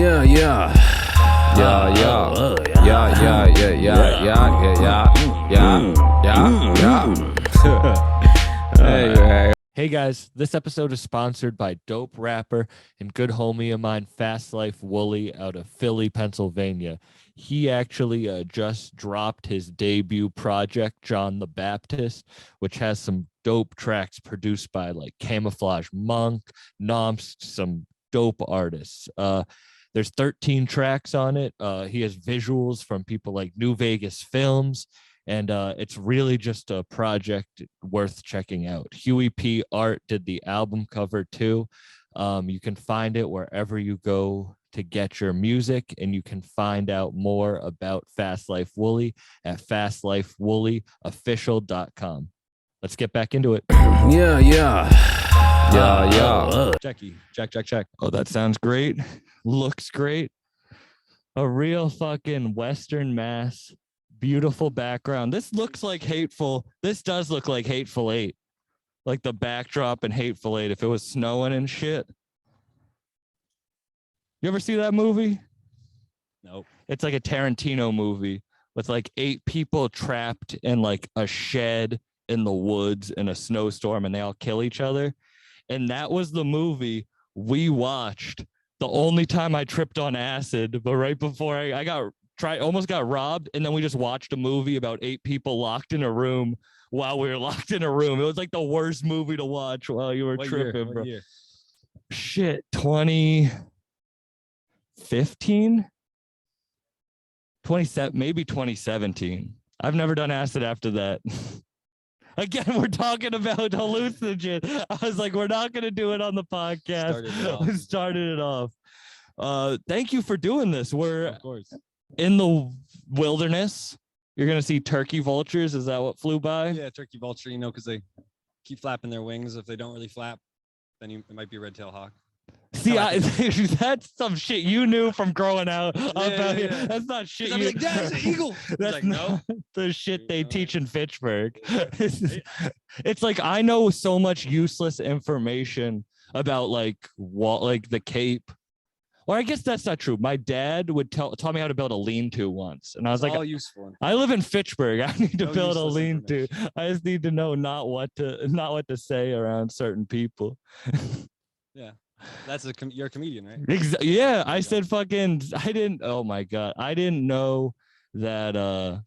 Yeah, yeah. Yeah, yeah. Yeah, yeah, yeah, yeah, yeah, yeah, yeah. Hey. Hey guys, this episode is sponsored by dope rapper and good homie of mine, Fast Life Wooly, out of Philly, Pennsylvania. He actually just dropped his debut project, John the Baptist, which has some dope tracks produced by like Camouflage Monk, Nomps, some dope artists. There's 13 tracks on it. He has visuals from people like New Vegas Films, and it's really just a project worth checking out. Huey P. Art did the album cover too. You can find it wherever you go to get your music, and you can find out more about Fast Life Wooly at fastlifewoollyofficial.com. Let's get back into it. Yeah, yeah. Yeah, yeah. Jackie, check. Oh, that sounds great. Looks great. A real fucking Western Mass. Beautiful background. This looks like Hateful. This does look like Hateful Eight. Like the backdrop in Hateful Eight if it was snowing and shit. You ever see that movie? Nope. It's like a Tarantino movie with like 8 people trapped in like a shed in the woods in a snowstorm, and they all kill each other. And that was the movie we watched the only time I tripped on acid, but right before I almost got robbed, and then we just watched a movie about 8 people locked in a room while we were locked in a room. It was like the worst movie to watch while you were tripping, bro. Year? Shit, 2015? 27, maybe 2017. I've never done acid after that. Again, we're talking about hallucinogen. I was like, we're not going to do it on the podcast. Started it off. Thank you for doing this. We're of course in the wilderness. You're going to see turkey vultures. Is that what flew by? Yeah, turkey vulture, because they keep flapping their wings. If they don't really flap, then it might be a red-tailed hawk. See, that's some shit you knew from growing out. Yeah. That's not shit you. Like, that's an eagle. That's like, not the shit they teach in Fitchburg. It's like I know so much useless information about like the Cape. Or I guess that's not true. My dad would taught me how to build a lean-to once, and I was all useful. I live in Fitchburg. I need to build a lean-to. I just need to know not what to say around certain people. Yeah. That's you're a comedian, right? Yeah, I said fucking. I didn't. Oh my god, I didn't know that.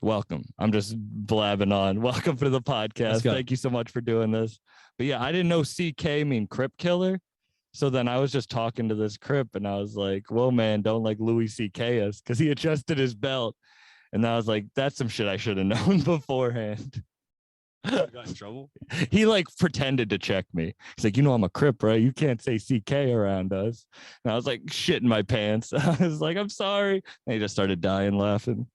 Welcome. I'm just blabbing on. Welcome to the podcast. Thank you so much for doing this. But yeah, I didn't know CK mean Crip Killer. So then I was just talking to this Crip, and I was like, "Whoa, man, don't like Louis CK us," because he adjusted his belt, and I was like, "That's some shit I should have known beforehand." You got in trouble? He like pretended to check me. He's like, I'm a Crip, right? You can't say CK around us. And I was like, shitting my pants. I was like, I'm sorry. And he just started dying laughing.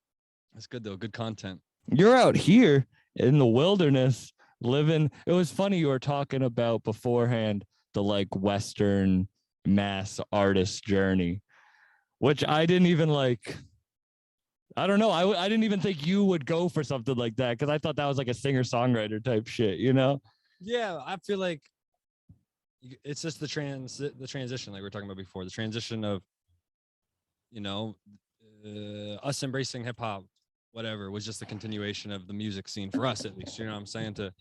That's good though. Good content. You're out here in the wilderness living. It was funny you were talking about beforehand the like Western Mass artist journey, which I didn't even like. I don't know. I didn't even think you would go for something like that because I thought that was like a singer-songwriter type shit, Yeah, I feel like it's just the transition, like we were talking about before. The transition of, us embracing hip hop, whatever, was just a continuation of the music scene for us, at least. You know what I'm saying? To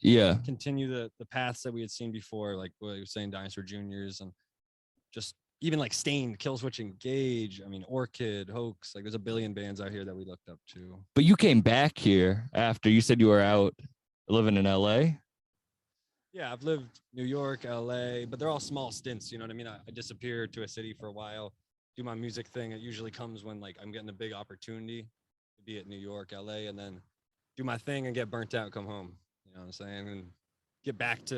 continue the paths that we had seen before, like what you were saying, Dinosaur Juniors, and just. Even like Stained, Killswitch Engage, Orchid, Hoax, like there's a billion bands out here that we looked up to. But you came back here after you said you were out living in LA? Yeah, I've lived New York, LA, but they're all small stints, you know what I mean? I disappear to a city for a while, do my music thing. It usually comes when like I'm getting a big opportunity to be at New York, LA, and then do my thing and get burnt out, come home. You know what I'm saying? And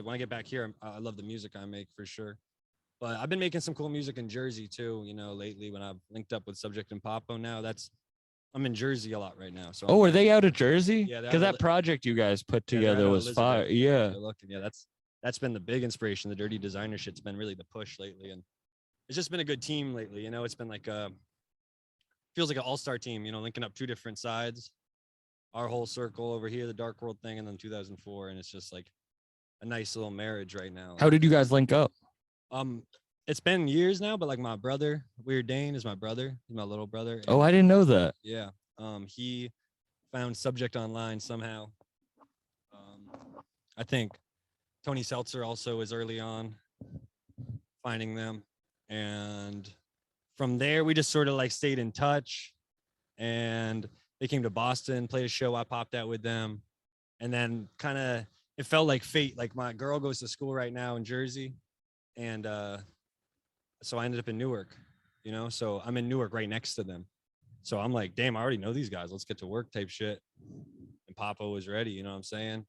when I get back here, I love the music I make for sure. But I've been making some cool music in Jersey too, lately when I've linked up with Subject and Popo now. I'm in Jersey a lot right now. So are they out of Jersey? Yeah. Because that project you guys put together was fire. Yeah. Yeah, that's been the big inspiration. The Dirty Designer shit's been really the push lately. And it's just been a good team lately. It's been like feels like an all-star team, linking up 2 different sides. Our whole circle over here, the Dark World thing, and then 2004. And it's just like a nice little marriage right now. How did you guys link up? it's been years now, but like my brother, Weird Dane, is my brother. He's my little brother. Oh, I didn't know that. Yeah. He found Subject online somehow. I think Tony Seltzer also was early on finding them. And from there, we just sort of like stayed in touch. And they came to Boston, played a show. I popped out with them. And then kind of, it felt like fate. Like my girl goes to school right now in Jersey. And so I ended up in Newark, so I'm in Newark right next to them. So I'm like, damn, I already know these guys. Let's get to work type shit. And Papa was ready, you know what I'm saying?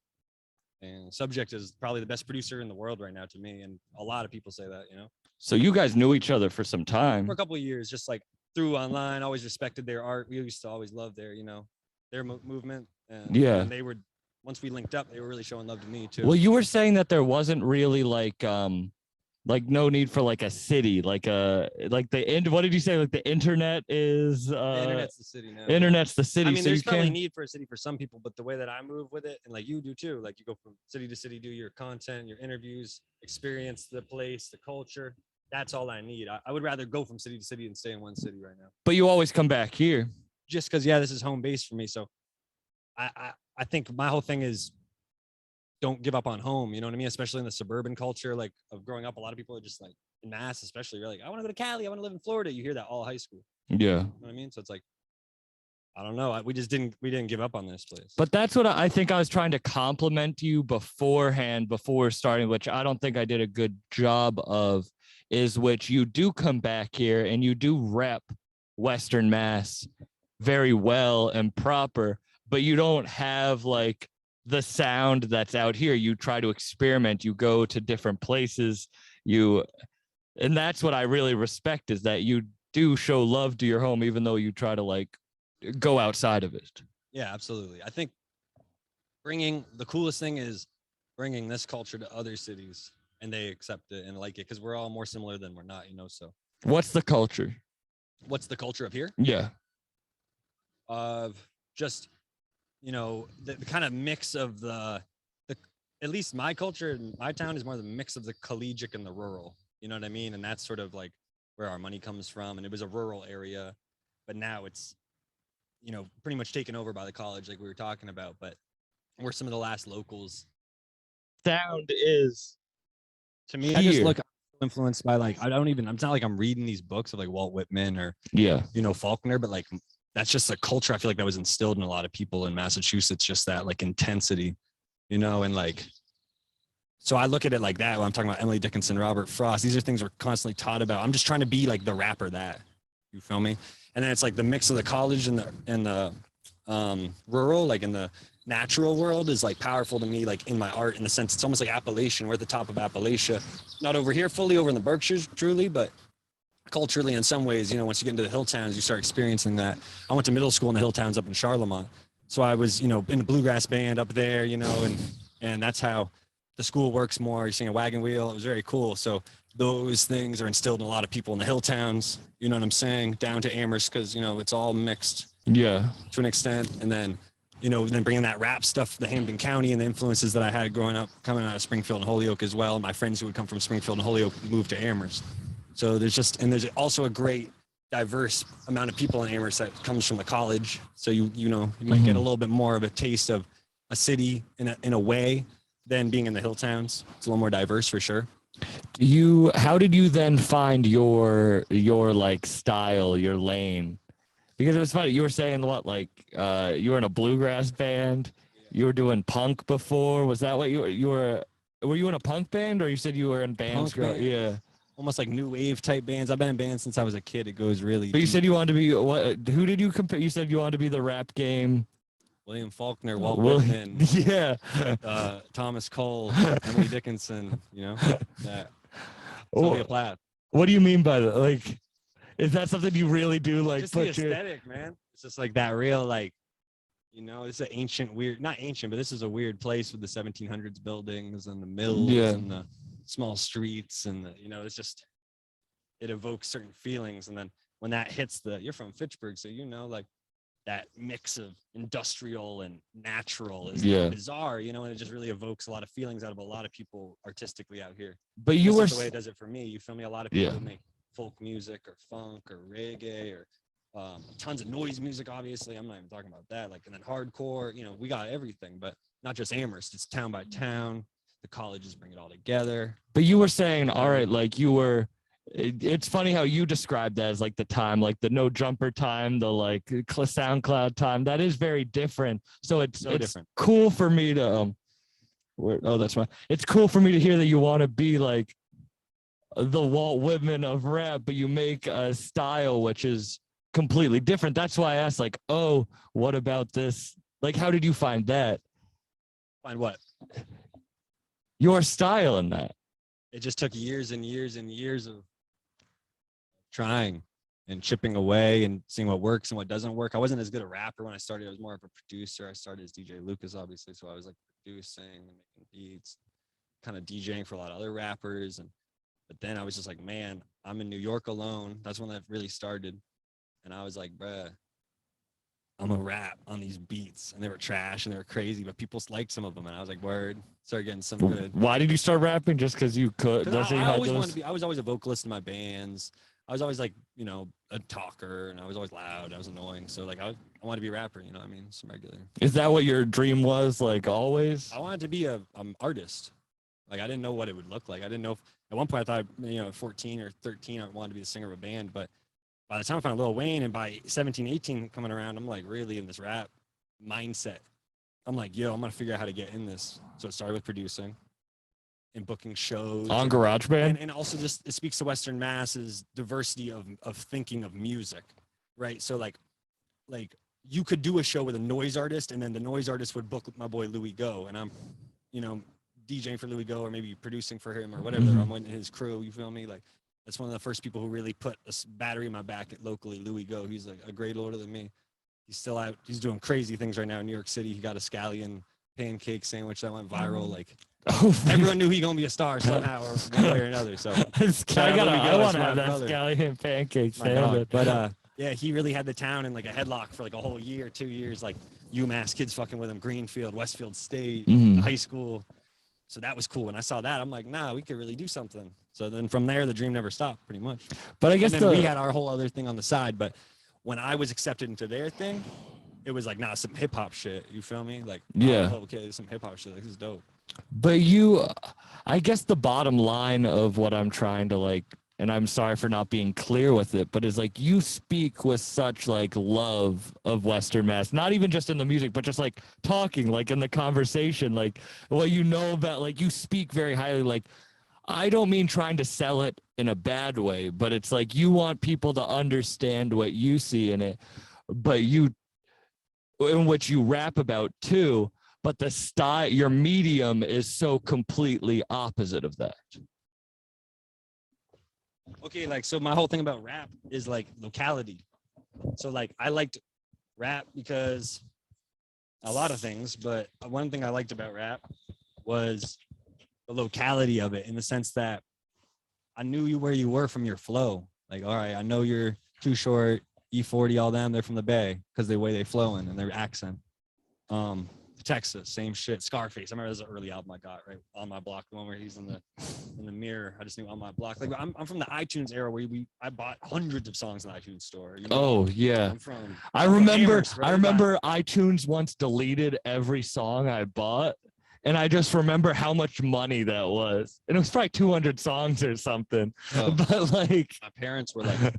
And Subject is probably the best producer in the world right now to me. And a lot of people say that, So you guys knew each other for some for time. a couple of years, just like through online, always respected their art. We used to always love their movement. And Yeah. and they were, once we linked up, they were really showing love to me too. Well, you were saying that there wasn't really like no need for like a city, what did you say? Like the internet is The internet's the city now. internet's the city. I mean, so there's you probably can need for a city for some people, but the way that I move with it, and like you do too, like you go from city to city, do your content, your interviews, experience the place, the culture. That's all I need. I would rather go from city to city and stay in one city right now. but you always come back here. Just because, yeah, this is home base for me. So I think my whole thing is don't give up on home. You know what I mean? Especially in the suburban culture, like of growing up, a lot of people are just like in Mass, especially. You're like, I want to go to Cali. I want to live in Florida. You hear that all high school. Yeah. You know what I mean? So it's like, I don't know. We didn't give up on this place. But that's what I think I was trying to compliment you beforehand, before starting, which I don't think I did a good job of, is which you do come back here and you do rep Western Mass very well and proper, but you don't have like the sound that's out here. You try to experiment, you go to different places, and that's what I really respect, is that you do show love to your home, even though you try to like go outside of it. Yeah, absolutely. I think the coolest thing is bringing this culture to other cities and they accept it and like it, because we're all more similar than we're not, so. What's the culture? What's the culture up here? Yeah. Of just, the kind of mix of the at least my culture in my town is more the mix of the collegiate and the rural, you know what I mean? And that's sort of like where our money comes from. And it was a rural area, but now it's, pretty much taken over by the college, like we were talking about, but we're some of the last locals. Sound is, to me, I just look influenced by like, it's not like I'm reading these books of like Walt Whitman or, Faulkner, but like, that's just a culture. I feel like that was instilled in a lot of people in Massachusetts, just that like intensity, and like, so I look at it like that when I'm talking about Emily Dickinson, Robert Frost. These are things we're constantly taught about. I'm just trying to be like the rapper that, you feel me? And then it's like the mix of the college and the rural, like in the natural world, is like powerful to me, like in my art, in the sense it's almost like Appalachian. We're at the top of Appalachia, not over here fully over in the Berkshires truly, but culturally in some ways, once you get into the hill towns, you start experiencing that. I went to middle school in the hill towns up in Charlemont. So I was, in a bluegrass band up there, and that's how the school works more. You're seeing a wagon wheel. It was very cool. So those things are instilled in a lot of people in the hill towns, you know what I'm saying, down to Amherst, because, it's all mixed. Yeah. To an extent. And then, then bringing that rap stuff, the Hampden County and the influences that I had growing up, coming out of Springfield and Holyoke as well. My friends who would come from Springfield and Holyoke moved to Amherst. So there's also a great diverse amount of people in Amherst that comes from the college. So you might get a little bit more of a taste of a city in a way than being in the hill towns. It's a little more diverse for sure. How did you then find your like style, your lane? Because it was funny, you were saying what, like you were in a bluegrass band, you were doing punk before. Was that what you were you in a punk band, or you said you were in bands? Yeah. Almost like new wave type bands. I've been in bands since I was a kid. It goes really But you deep. said you wanted to be what? Who did you compare? You said you wanted to be the rap game. William Faulkner, Walt Whitman, yeah, Thomas Cole, Emily Dickinson, that. Sylvia Plath. What do you mean by that? Like, is that something you really do? Like, just the aesthetic, man. It's just like that real, like, it's an ancient, weird, not ancient, but this is a weird place with the 1700s buildings and the mills and the small streets and it's just, it evokes certain feelings. And then when that hits you're from Fitchburg, so like that mix of industrial and natural is Yeah. bizarre, you know, and it just really evokes a lot of feelings out of a lot of people artistically out here. But you were This is the way it does it for me. You feel me? A lot of people Yeah. make folk music or funk or reggae or tons of noise music. Obviously, I'm not even talking about that. Like, and then hardcore. You know, we got everything, but not just Amherst. It's town by town. The colleges bring it all together. But you were saying, all right, like you were, it's funny how you described that as like the time, like the no jumper time, the like SoundCloud time. That is very different. So it's different. cool for me to, that's fine. It's cool for me to hear that you want to be like the Walt Whitman of rap, but you make a style which is completely different. That's why I asked, like, oh, what about this? Like, how did you find that? Find what? Your style in that. It just took years and years and years of trying and chipping away and seeing what works and what doesn't work. I wasn't as good a rapper when I started. I was more of a producer. I started as DJ Lucas, obviously. So I was like producing and making beats, kind of DJing for a lot of other rappers. But then I was just like, man, I'm in New York alone. That's when that really started. And I was like, bruh, I'm gonna rap on these beats. And they were trash and they were crazy, but people liked some of them. And I was like, word, started getting some good. Why did you start rapping? Just because you could? I always wanted to be. I was always a vocalist in my bands. I was always like, you know, a talker, and I was always loud. I was annoying. So like, I wanted to be a rapper. You know what I mean? Some regular. Is that what your dream was? Like always? I wanted to be a artist. Like I didn't know what it would look like. I didn't know. At one point, I thought, you know, at 14 or 13, I wanted to be the singer of a band. But by the time I found Lil Wayne, and by 17, 18 coming around, I'm like really in this rap mindset. I'm like, yo, I'm gonna figure out how to get in this. So it started with producing and booking shows on GarageBand, and also just it speaks to Western Mass's diversity of thinking of music, right? So like you could do a show with a noise artist, and then the noise artist would book my boy Louis Go, and I'm, you know, DJing for Louis Go or maybe producing for him or whatever. I'm in his crew. You feel me? Like that's one of the first people who really put a battery in my back at locally. Louis Go. He's like a grade older than me. He's still out. He's doing crazy things right now in New York City. He got a scallion pancake sandwich that went viral. Like everyone knew he gonna be a star somehow or one way or another. So I want to have that scallion pancake sandwich. But yeah, he really had the town in like a headlock for like a whole year, 2 years. Like Umass kids fucking with him, Greenfield, Westfield State, high school. So that was cool. When I saw that, I'm like, nah, we could really do something. So then from there, the dream never stopped, pretty much. But I guess we had our whole other thing on the side. But when I was accepted into their thing, it was like, nah, some hip hop shit. You feel me? Like, yeah, oh, okay, some hip hop shit. Like, this is dope. But I guess the bottom line of what I'm trying to like, and I'm sorry for not being clear with it, but is like you speak with such like love of Western Mass, not even just in the music, but just like talking, like in the conversation, like what you know about, like you speak very highly. Like I don't mean trying to sell it in a bad way, but it's like you want people to understand what you see in it, but in which you rap about too, but the style, your medium is so completely opposite of that. Okay, like, so my whole thing about rap is like locality. So like I liked rap because a lot of things, but one thing I liked about rap was the locality of it, in the sense that I knew where you were from your flow. Like, all right, I know you're Too Short, E40, all them, they're from the Bay because the way they flow in and their accent. Texas, same shit. Scarface, I remember there's an early album I got, right, On My Block, the one where he's in the mirror. I just knew On My Block. Like I'm from the iTunes era where I bought hundreds of songs in the iTunes store. You know? Oh yeah, I remember iTunes once deleted every song I bought, and I just remember how much money that was, and it was probably 200 songs or something. Oh. But like my parents were like,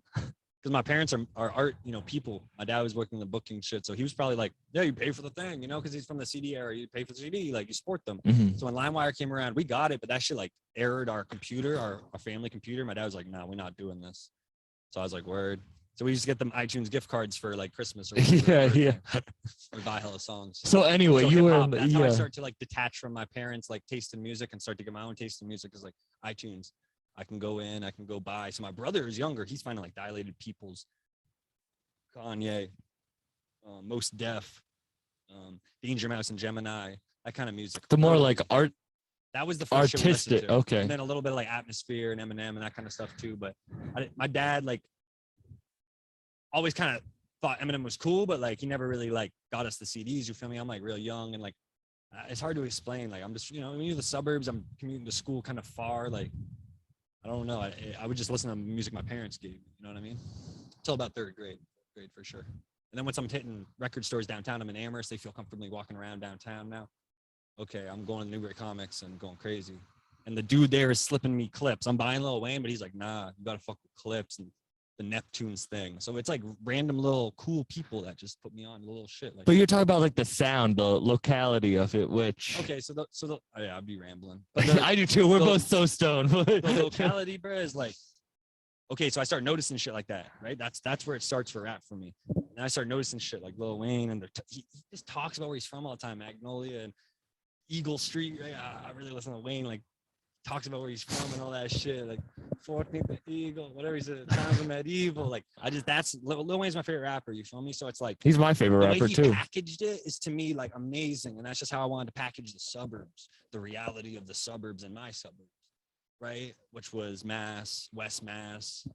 because my parents are art, you know, people. My dad was working the booking shit, so he was probably like, yeah, you pay for the thing, you know, because he's from the CD era. You pay for the CD, like you support them. So when LimeWire came around, we got it, but that shit like errored our computer, our family computer. My dad was like, nah, we're not doing this. So I was like, word. So we used to get them iTunes gift cards for like Christmas or yeah. We buy hella songs. So anyway, so that's how I started to like detach from my parents' like taste in music and start to get my own taste in music, is like iTunes. I can go in, I can go buy. So my brother is younger. He's finding like Dilated Peoples, Kanye, Most Def, Danger Mouse and Gemini, that kind of music. The more like art. That was the first artistic. Shit we okay. And then a little bit of like Atmosphere and Eminem and that kind of stuff too. But my dad like always kind of thought Eminem was cool, but like he never really like got us the CDs. You feel me? I'm like real young and like it's hard to explain. Like I'm just, you know, when you're in the suburbs, I'm commuting to school kind of far. Like I don't know. I would just listen to music my parents gave me. You know what I mean? Until about third grade for sure. And then once I'm hitting record stores downtown, I'm in Amherst. They feel comfortably walking around downtown now. Okay, I'm going to Newbury Comics and going crazy. And the dude there is slipping me clips. I'm buying Lil Wayne, but he's like, nah, you gotta fuck with clips and the Neptunes thing. So it's like random little cool people that just put me on little shit. Like, But you're talking about like the sound, the locality of it, which okay, so oh, yeah, I'd be rambling. I do too. We're both so stoned. The locality, bro, is like, okay, so I start noticing shit like that, right? That's where it starts for rap for me. And I start noticing shit like Lil Wayne, and he just talks about where he's from all the time, Magnolia and Eagle Street. Right? I really listen to Wayne, like talks about where he's from and all that shit, like 14th Eagle, whatever he said, Times of Medieval. Like that's Lil Wayne's my favorite rapper. You feel me? So it's like he's my favorite the way rapper he too. Packaged it is to me like amazing, and that's just how I wanted to package the suburbs, the reality of the suburbs and my suburbs, right? Which was Mass, West Mass.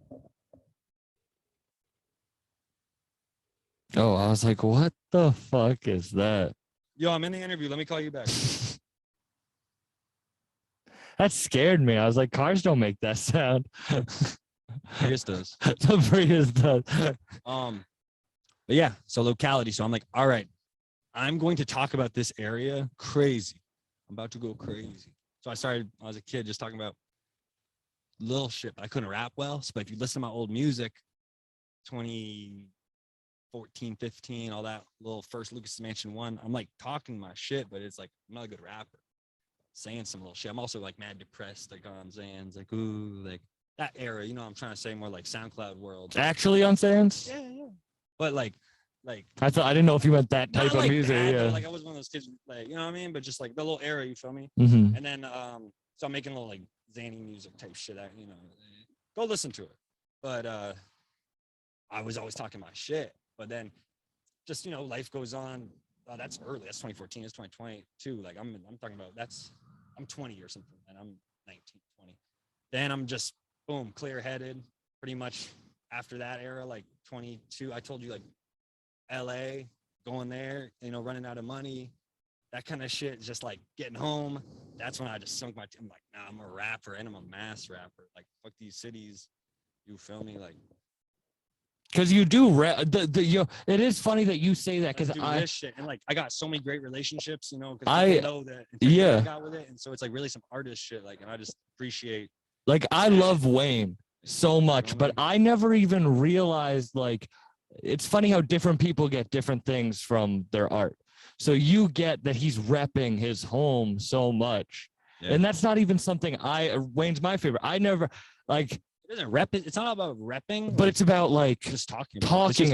Oh, I was like, what the fuck is that? Yo, I'm in the interview. Let me call you back. That scared me. I was like, cars don't make that sound. Prius does. The Prius does. But yeah, so locality. So I'm like, all right, I'm going to talk about this area crazy. I'm about to go crazy. So I started, I was a kid, just talking about little shit, but I couldn't rap well. So, but if you listen to my old music, 2014, 15, all that little first Lucas Mansion 1, I'm like talking my shit, but it's like, I'm not a good rapper. Saying some little shit. I'm also like mad depressed, like on Zans, like ooh, like that era. You know, I'm trying to say more like SoundCloud world. Actually on Sands? Yeah. But like I didn't know if you meant that type of like music. that, Yeah. though. Like I was one of those kids, like you know what I mean. But just like the little era, you feel me? Mm-hmm. And then so I'm making a little like zany music type shit. You know, go listen to it. But I was always talking my shit. But then just you know, life goes on. That's early. That's 2014. It's 2022. Like I'm talking about I'm 20 or something, and I'm 19, 20. Then I'm just boom, clear-headed. Pretty much after that era, like 22. I told you like LA, going there, you know, running out of money, that kind of shit. Just like getting home. That's when I just sunk I'm like, nah, I'm a rapper and I'm a mass rapper. Like fuck these cities. You feel me? Like. Because you do it is funny that you say that because this shit. And like I got so many great relationships, you know, because people know that I got with it, and so it's like really some artist shit. Like, and I just appreciate. Like I love Wayne so much, but I never even realized like it's funny how different people get different things from their art. So you get that he's repping his home so much, and that's not even something Wayne's my favorite. I never like. It doesn't rep it. It's not about repping, but it's about like just talking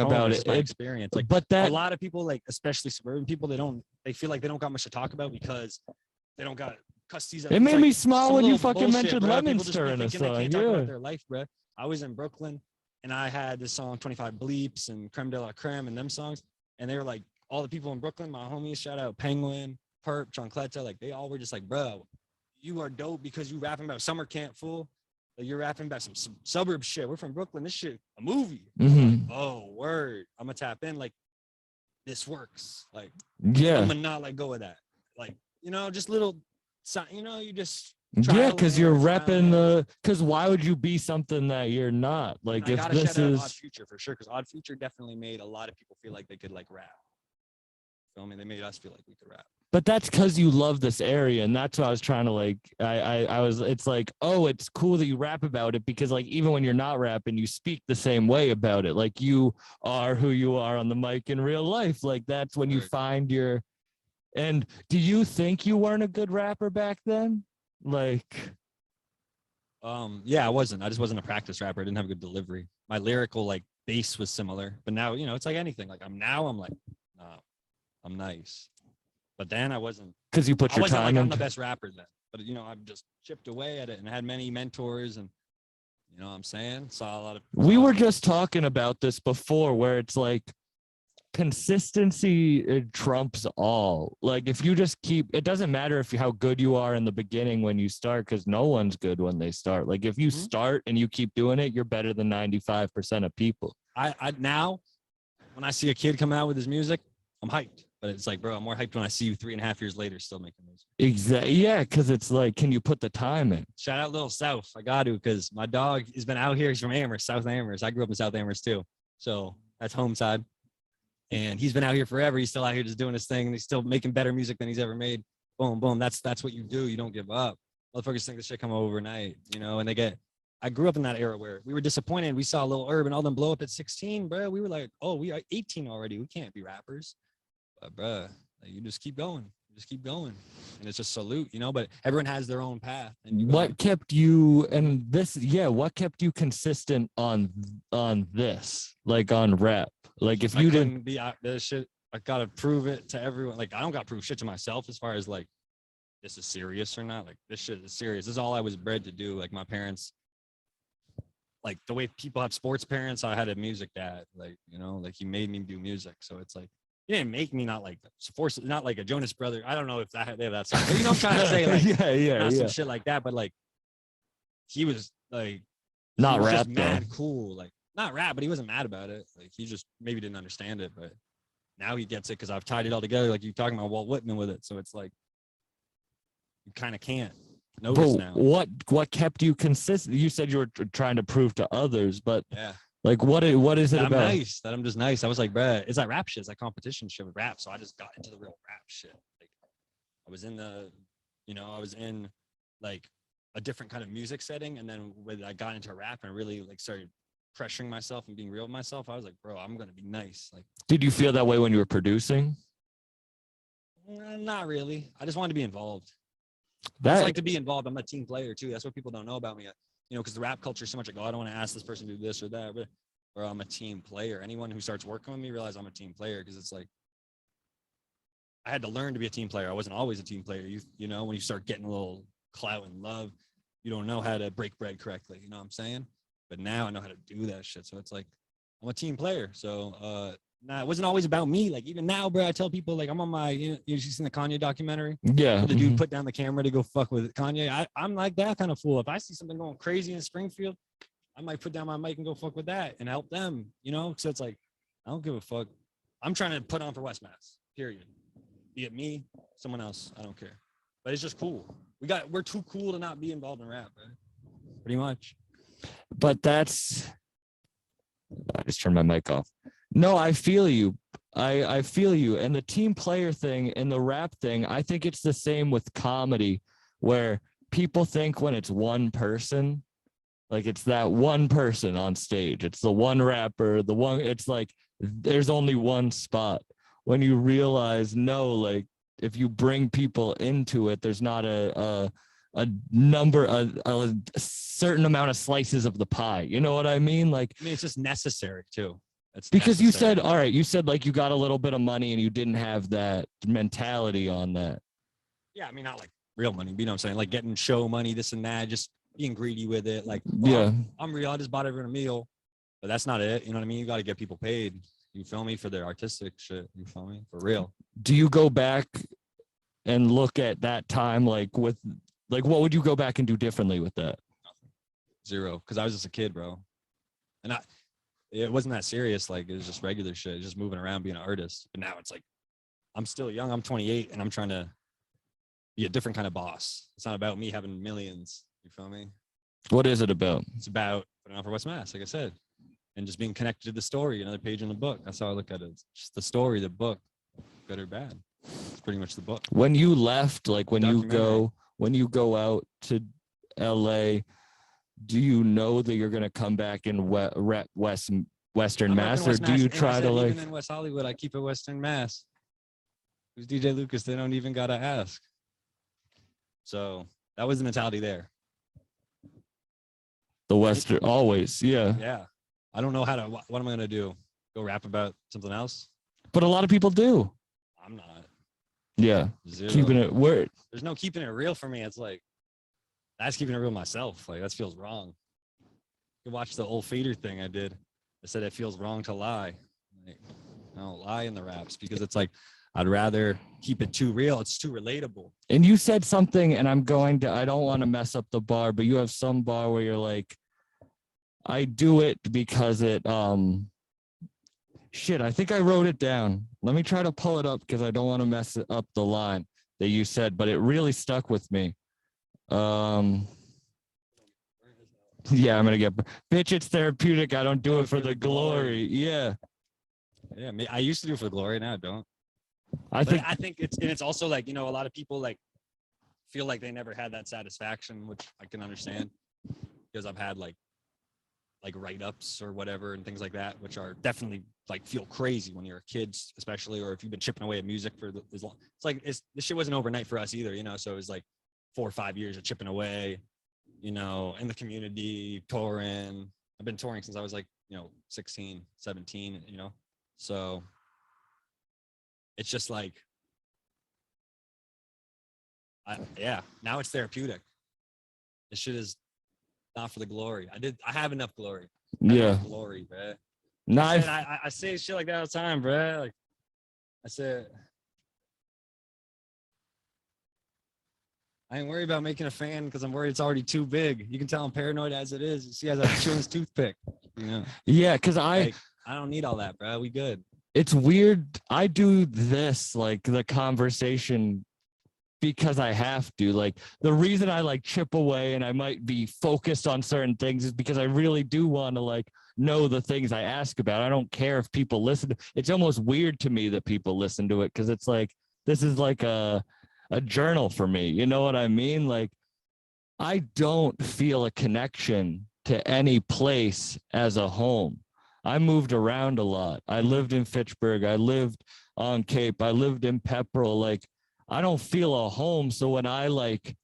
about it. It's my experience. Like, but that a lot of people, like especially suburban people, they feel like they don't got much to talk about because they don't got custodies. It made me smile when you fucking mentioned Lemonster in a song. Yeah, talk about their life, bro. I was in Brooklyn and I had this song 25 Bleeps and Creme de la Creme and them songs, and they were like all the people in Brooklyn, my homies, shout out Penguin, Perp, Choncleta, like they all were just like, bro, you are dope because you rapping about summer camp, fool. Like you're rapping about some suburb shit. We're from Brooklyn. This shit, a movie. Mm-hmm. Like, oh, word. I'm gonna tap in. Like, this works. Like, yeah. I'm gonna not let go of that. Like, you know, just little, you know, you just. Because you're repping because why would you be something that you're not? Like, if this is Odd Future for sure, because Odd Future definitely made a lot of people feel like they could like rap. Feel me? They made us feel like we could rap. But that's because you love this area, and that's what I was trying to like. It's like, oh, it's cool that you rap about it because like even when you're not rapping, you speak the same way about it. Like you are who you are on the mic in real life. Like that's when you find your. And do you think you weren't a good rapper back then? Like, yeah, I wasn't. I just wasn't a practice rapper. I didn't have a good delivery. My lyrical like base was similar, but now you know it's like anything. Like I'm like, no, I'm nice. But then I wasn't. Because you put your time like, in. I'm the best rapper then. But, you know, I've just chipped away at it and had many mentors. And, you know what I'm saying? Saw a lot of. We were just talking about this before where it's like consistency trumps all. Like if you just keep, it doesn't matter how good you are in the beginning when you start because no one's good when they start. Like if you start and you keep doing it, you're better than 95% of people. I now when I see a kid coming out with his music, I'm hyped. But it's like, bro, I'm more hyped when I see you 3.5 years later still making music. Exactly. Yeah, because it's like, can you put the time in? Shout out Little South. I got to, because my dog has been out here. He's from Amherst, South Amherst. I grew up in South Amherst too. So that's home side. And he's been out here forever. He's still out here just doing his thing. And he's still making better music than he's ever made. Boom, boom. That's what you do. You don't give up. Motherfuckers think this shit come overnight, you know, and I grew up in that era where we were disappointed. We saw Lil Herb and all them blow up at 16, bro. We were like, oh, we are 18 already. We can't be rappers. But, bro, like, you just keep going. And it's just salute, you know, but everyone has their own path. And what kept you what kept you consistent on this, like on rap? Like if you didn't be out this shit, I gotta prove it to everyone. Like I don't gotta prove shit to myself as far as like this is serious or not. Like this shit is serious. This is all I was bred to do. Like my parents, like the way people have sports parents, I had a music dad. Like, you know, like he made me do music. So it's like he didn't make me not like force, not like a Jonas brother. I don't know if they have that song. But you know what I'm trying to say? Like some shit like that. But like he was like not was rap just mad cool. Like not rap, but he wasn't mad about it. Like he just maybe didn't understand it, but now he gets it because I've tied it all together. Like you talking about Walt Whitman with it. So it's like you kind of can't notice now. What kept you consistent? You said you were trying to prove to others, but yeah. Like what is it about? I'm just nice. I was like, bruh, it's like rap shit. It's like competition shit with rap. So I just got into the real rap shit. Like I was in like a different kind of music setting. And then when I got into rap and really like started pressuring myself and being real with myself, I was like, bro, I'm going to be nice. Like, did you feel that way when you were producing? Not really. I just wanted to be involved. I just like to be involved. I'm a team player too. That's what people don't know about me. You know, because the rap culture is so much like, oh, I don't want to ask this person to do this or that, but or I'm a team player. Anyone who starts working with me realize I'm a team player because it's like I had to learn to be a team player. I wasn't always a team player. You know, when you start getting a little clout and love, you don't know how to break bread correctly. You know what I'm saying? But now I know how to do that shit. So it's like I'm a team player. So nah, it wasn't always about me. Like even now, bro, I tell people like I'm on my, you seen the Kanye documentary? Yeah. The dude put down the camera to go fuck with Kanye. I'm like that kind of fool. If I see something going crazy in Springfield, I might put down my mic and go fuck with that and help them, you know? So it's like, I don't give a fuck. I'm trying to put on for West Mass, period. Be it me, someone else, I don't care. But it's just cool. We're too cool to not be involved in rap, right? Pretty much. But I just turned my mic off. No, I feel you. I feel you. And the team player thing and the rap thing, I think it's the same with comedy, where people think when it's one person, like it's that one person on stage. It's the one rapper, it's like there's only one spot. When you realize, no, like if you bring people into it, there's not a certain amount of slices of the pie. You know what I mean? Like, I mean, it's just necessary too. It's because necessary. you said like you got a little bit of money and you didn't have that mentality on that. Yeah, I mean, not like real money, but you know what I'm saying? Like getting show money, this and that, just being greedy with it. Like, yeah, I'm real. I just bought everyone a meal, but that's not it. You know what I mean? You got to get people paid. You feel me? For their artistic shit. You feel me? For real. Do you go back and look at that time, like what would you go back and do differently with that? Nothing. Zero. Because I was just a kid, bro. And it wasn't that serious. Like, it was just regular shit, just moving around, being an artist. But now it's like, I'm still young. I'm 28 and I'm trying to be a different kind of boss. It's not about me having millions. You feel me? What is it about? It's about putting on for West Mass, like I said, and just being connected to the story, another page in the book. That's how I look at it. It's just the story, the book, good or bad. It's pretty much the book. When you left, like when you go out to LA, do you know that you're going to come back in Western Mass, or do you try to like... Even in West Hollywood, I keep it Western Mass. Who's DJ Lucas? They don't even got to ask. So that was the mentality there. The Western, always, yeah. Yeah. I don't know what am I going to do? Go rap about something else? But a lot of people do. I'm not. Yeah. Zero. Keeping it word. There's no keeping it real for me. It's like, that's keeping it real myself. Like, that feels wrong. You watch the old Fader thing I did. I said it feels wrong to lie. Like, I don't lie in the raps because it's like, I'd rather keep it too real. It's too relatable. And you said something, and I don't want to mess up the bar, but you have some bar where you're like, I do it because it Shit, I think I wrote it down. Let me try to pull it up because I don't want to mess up the line that you said, but it really stuck with me. Yeah, I'm gonna get bitch. It's therapeutic. I don't do it for the glory. Yeah, Yeah, I used to do it for the glory. Now I don't. I think it's also like, you know, a lot of people like feel like they never had that satisfaction, which I can understand because I've had like write-ups or whatever and things like that, which are definitely like feel crazy when you're a kid, especially, or if you've been chipping away at music for as long. It's like this shit wasn't overnight for us either, you know. So it was like 4 or 5 years of chipping away, you know, in the community, touring. I've been touring since I was like, you know, 16, 17, you know. So it's just like, now it's therapeutic. This shit is not for the glory. I have enough glory. Glory, bro. I say shit like that all the time, bro. Like I said, I ain't worried about making a fan because I'm worried it's already too big. You can tell I'm paranoid as it is. You see, as I chew his toothpick, you know. Yeah, because I don't need all that, bro. We good. It's weird. I do this, like the conversation, because I have to. Like the reason I like chip away and I might be focused on certain things is because I really do want to like know the things I ask about. I don't care if people listen. It's almost weird to me that people listen to it because it's like this is like a journal for me. You know what I mean? Like I don't feel a connection to any place as a home. I moved around a lot. I lived in Fitchburg. I lived on Cape. I lived in Pepperell. Like I don't feel a home. So when I like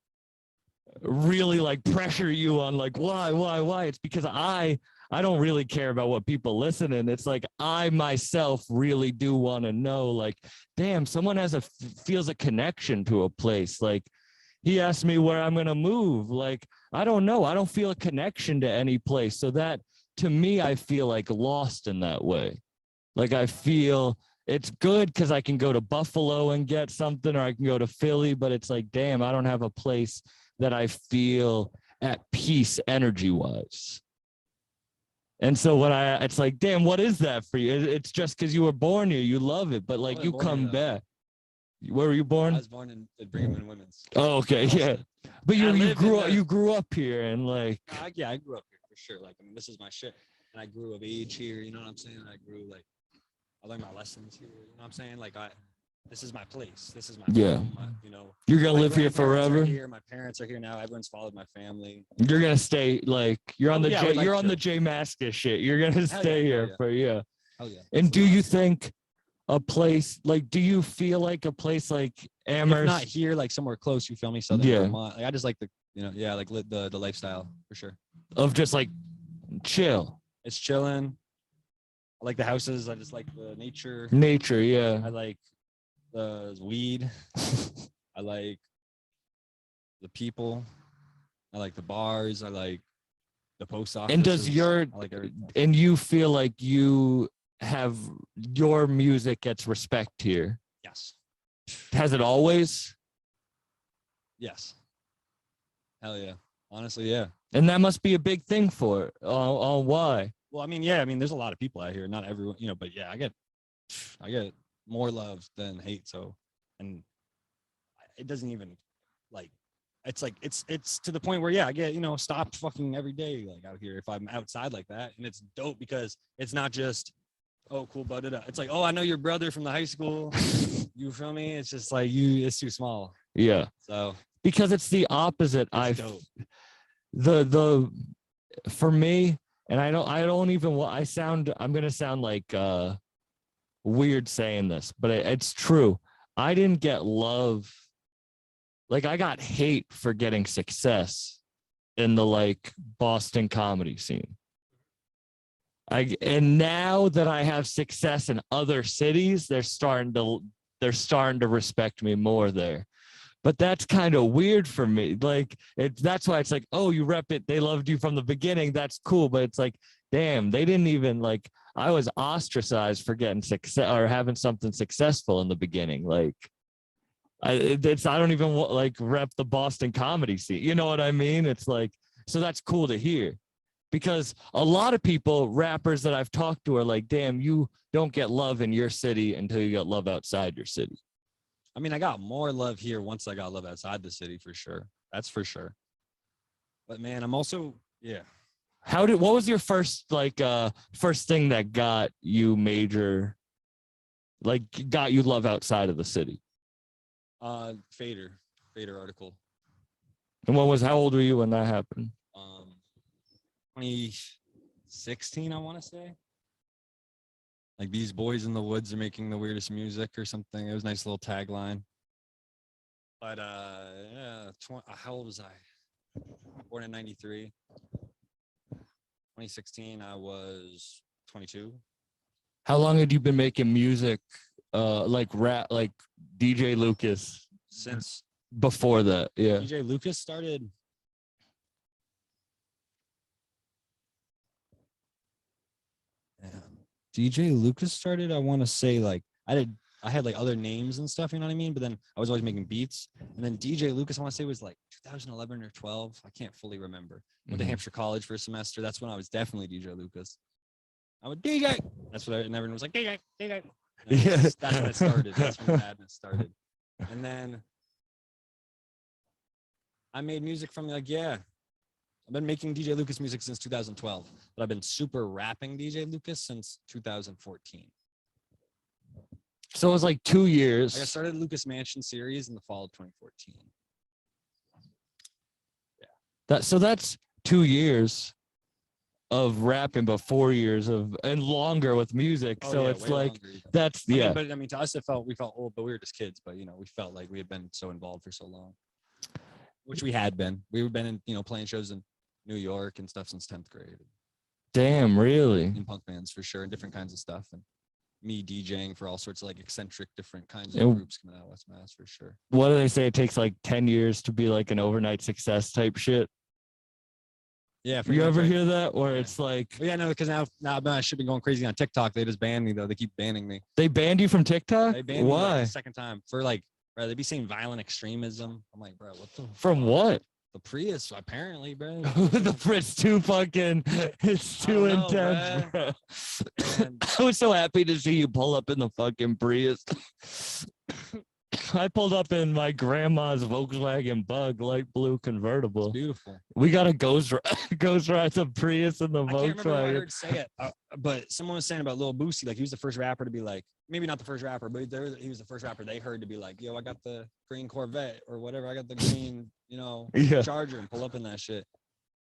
really like pressure you on like why, it's because I don't really care about what people listen. And it's like I myself really do want to know, like, damn, someone feels a connection to a place. Like he asked me where I'm gonna move. Like I don't know. I don't feel a connection to any place. So that to me, I feel like lost in that way. Like I feel it's good because I can go to Buffalo and get something, or I can go to Philly, but it's like, damn, I don't have a place that I feel at peace energy wise. And so it's like, damn, what is that for you? It's just because you were born here, you love it, but like you come back. Where were you born? I was born in Brigham and Women's. Oh, okay, yeah. But you grew up here and like. I grew up here for sure. Like, I mean, this is my shit, and I grew of age here. You know what I'm saying? I learned my lessons here. You know what I'm saying? Like this is my place. This is my home. You know, you're gonna live here forever. Here, my parents are here now. Everyone's followed my family. You're gonna stay like you're on the J Mascis shit. You're gonna stay here for Hell yeah. And do you think a place like? Do you feel like a place like Amherst? If not here, like somewhere close. You feel me? Southern Vermont. Like I just like the lifestyle for sure. Of just like chill. It's chilling. I like the houses. I just like the nature. Yeah. I like the weed. I like the people. I like the bars. I like the post office. And you feel like you have your music gets respect here? Yes. Has it always? Yes. Hell yeah. Honestly, yeah. And that must be a big thing for it. Why? Well, I mean, there's a lot of people out here, not everyone, you know, but yeah, I get more love than hate. So, and it doesn't even like, it's to the point where, I get, you know, stopped fucking every day, like out here, if I'm outside like that. And it's dope because it's not just, oh, cool, but it's like, oh, I know your brother from the high school. You feel me? It's just like it's too small. Yeah. So, because it's the opposite. For me, and I'm going to sound like weird saying this, but it's true. I didn't get love. Like I got hate for getting success in the like Boston comedy scene. And now that I have success in other cities, they're starting to respect me more there. But that's kind of weird for me. Like that's why it's like, oh, you rep it. They loved you from the beginning. That's cool. But it's like, damn, they didn't even like, I was ostracized for getting success or having something successful in the beginning. Like I don't even like rep the Boston comedy scene. You know what I mean? It's like, so that's cool to hear. Because a lot of people, rappers that I've talked to, are like, damn, you don't get love in your city until you get love outside your city. I mean, I got more love here once I got love outside the city, for sure. That's for sure. But man, I'm also, yeah. What was your first thing that got you major, like got you love outside of the city? Fader article. And how old were you when that happened? 2016, I want to say. Like, these boys in the woods are making the weirdest music or something. It was a nice little tagline. But yeah, how old was I? Born in 93. 2016, I was 22. How long had you been making music, like rap, like DJ Lucas? Since before that, yeah. DJ Lucas started. DJ Lucas started, I want to say, like, I had like other names and stuff, you know what I mean? But then I was always making beats. And then DJ Lucas, I want to say, was like 2011 or 12. I can't fully remember. Went to Hampshire College for a semester. That's when I was definitely DJ Lucas. I would DJ. That's what and everyone was like, DJ. Yeah. That's when it started. That's when the madness started. And then I made music from, like, yeah. I've been making DJ Lucas music since 2012, but I've been super rapping DJ Lucas since 2014. So it was like 2 years. Like, I started the Lucas Mansion series in the fall of 2014. Yeah. That's 2 years of rapping, but 4 years and longer with music. Oh, so yeah, it's way like, longer even. that's, I yeah. mean, but I mean, to us, we felt old, but we were just kids. But, you know, we felt like we had been so involved for so long, which we had been. We've been in, you know, playing shows in New York and stuff since 10th grade. Damn, really? In punk bands, for sure, and different kinds of stuff. And me DJing for all sorts of, like, eccentric different kinds of groups coming out of West Mass, for sure. What do they say? It takes like 10 years to be like an overnight success type shit. Yeah. You ever hear that? Where it's like, well, yeah, no, because now I should be going crazy on TikTok. They just banned me, though. They keep banning me. They banned you from TikTok? They banned Why? me, like, the second time for, like, bro, they be saying violent extremism. I'm like, bro, what the? From what? The Prius, apparently, bro. The Prius too fucking, it's too intense, bro. I was so happy to see you pull up in the fucking Prius. I pulled up in my grandma's Volkswagen Bug, light blue convertible. It's beautiful. We got a ghost ride the Prius in the Volkswagen. I can't remember who I heard say it, but someone was saying about Lil Boosie, like, he was the first rapper to be like, maybe not the first rapper, but he was the first rapper they heard to be like, yo, I got the green Corvette or whatever. I got the green, you know, Charger, and pull up in that shit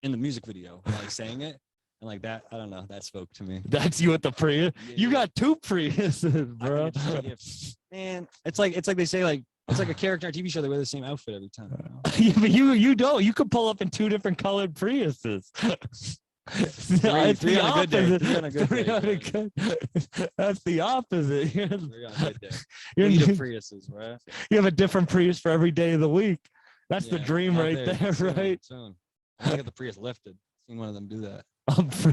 in the music video, like, saying it. And like that, I don't know, that spoke to me. That's you at the Prius? Yeah. You got two Priuses, bro. Man, it's like they say, like, it's like a character on a TV show. They wear the same outfit every time. You know? Yeah, but you don't. You could pull up in two different colored Priuses. It's the opposite. That's the opposite. You need a Priuses, bro. You have a different Prius for every day of the week. That's the dream right there, right? Soon. I got the Prius lifted. Seen one of them do that.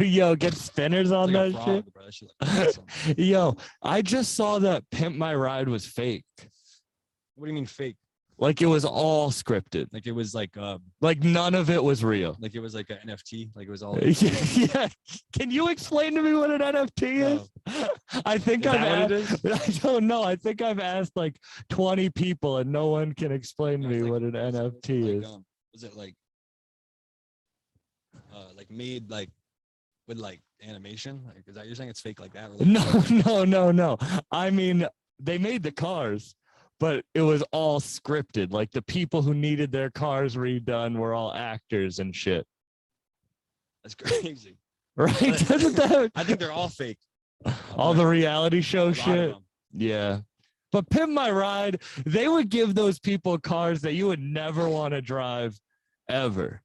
Yo, get spinners on like that frog, shit. bro. That shit awesome. Yo, I just saw that Pimp My Ride was fake. What do you mean fake? Like, it was all scripted. Like, it was like none of it was real. Like, it was like an NFT. Like, it was all. Yeah. Can you explain to me what an NFT is? I think I've asked. I don't know. I think I've asked like 20 people and no one can explain to me what an NFT is. Was it like made like with like animation? Like, is that you're saying it's fake like that? No. I mean, they made the cars, but it was all scripted. Like, the people who needed their cars redone were all actors and shit. That's crazy. Right? Doesn't that? I think they're all fake. All the reality show shit. Yeah. But Pimp My Ride, they would give those people cars that you would never want to drive ever.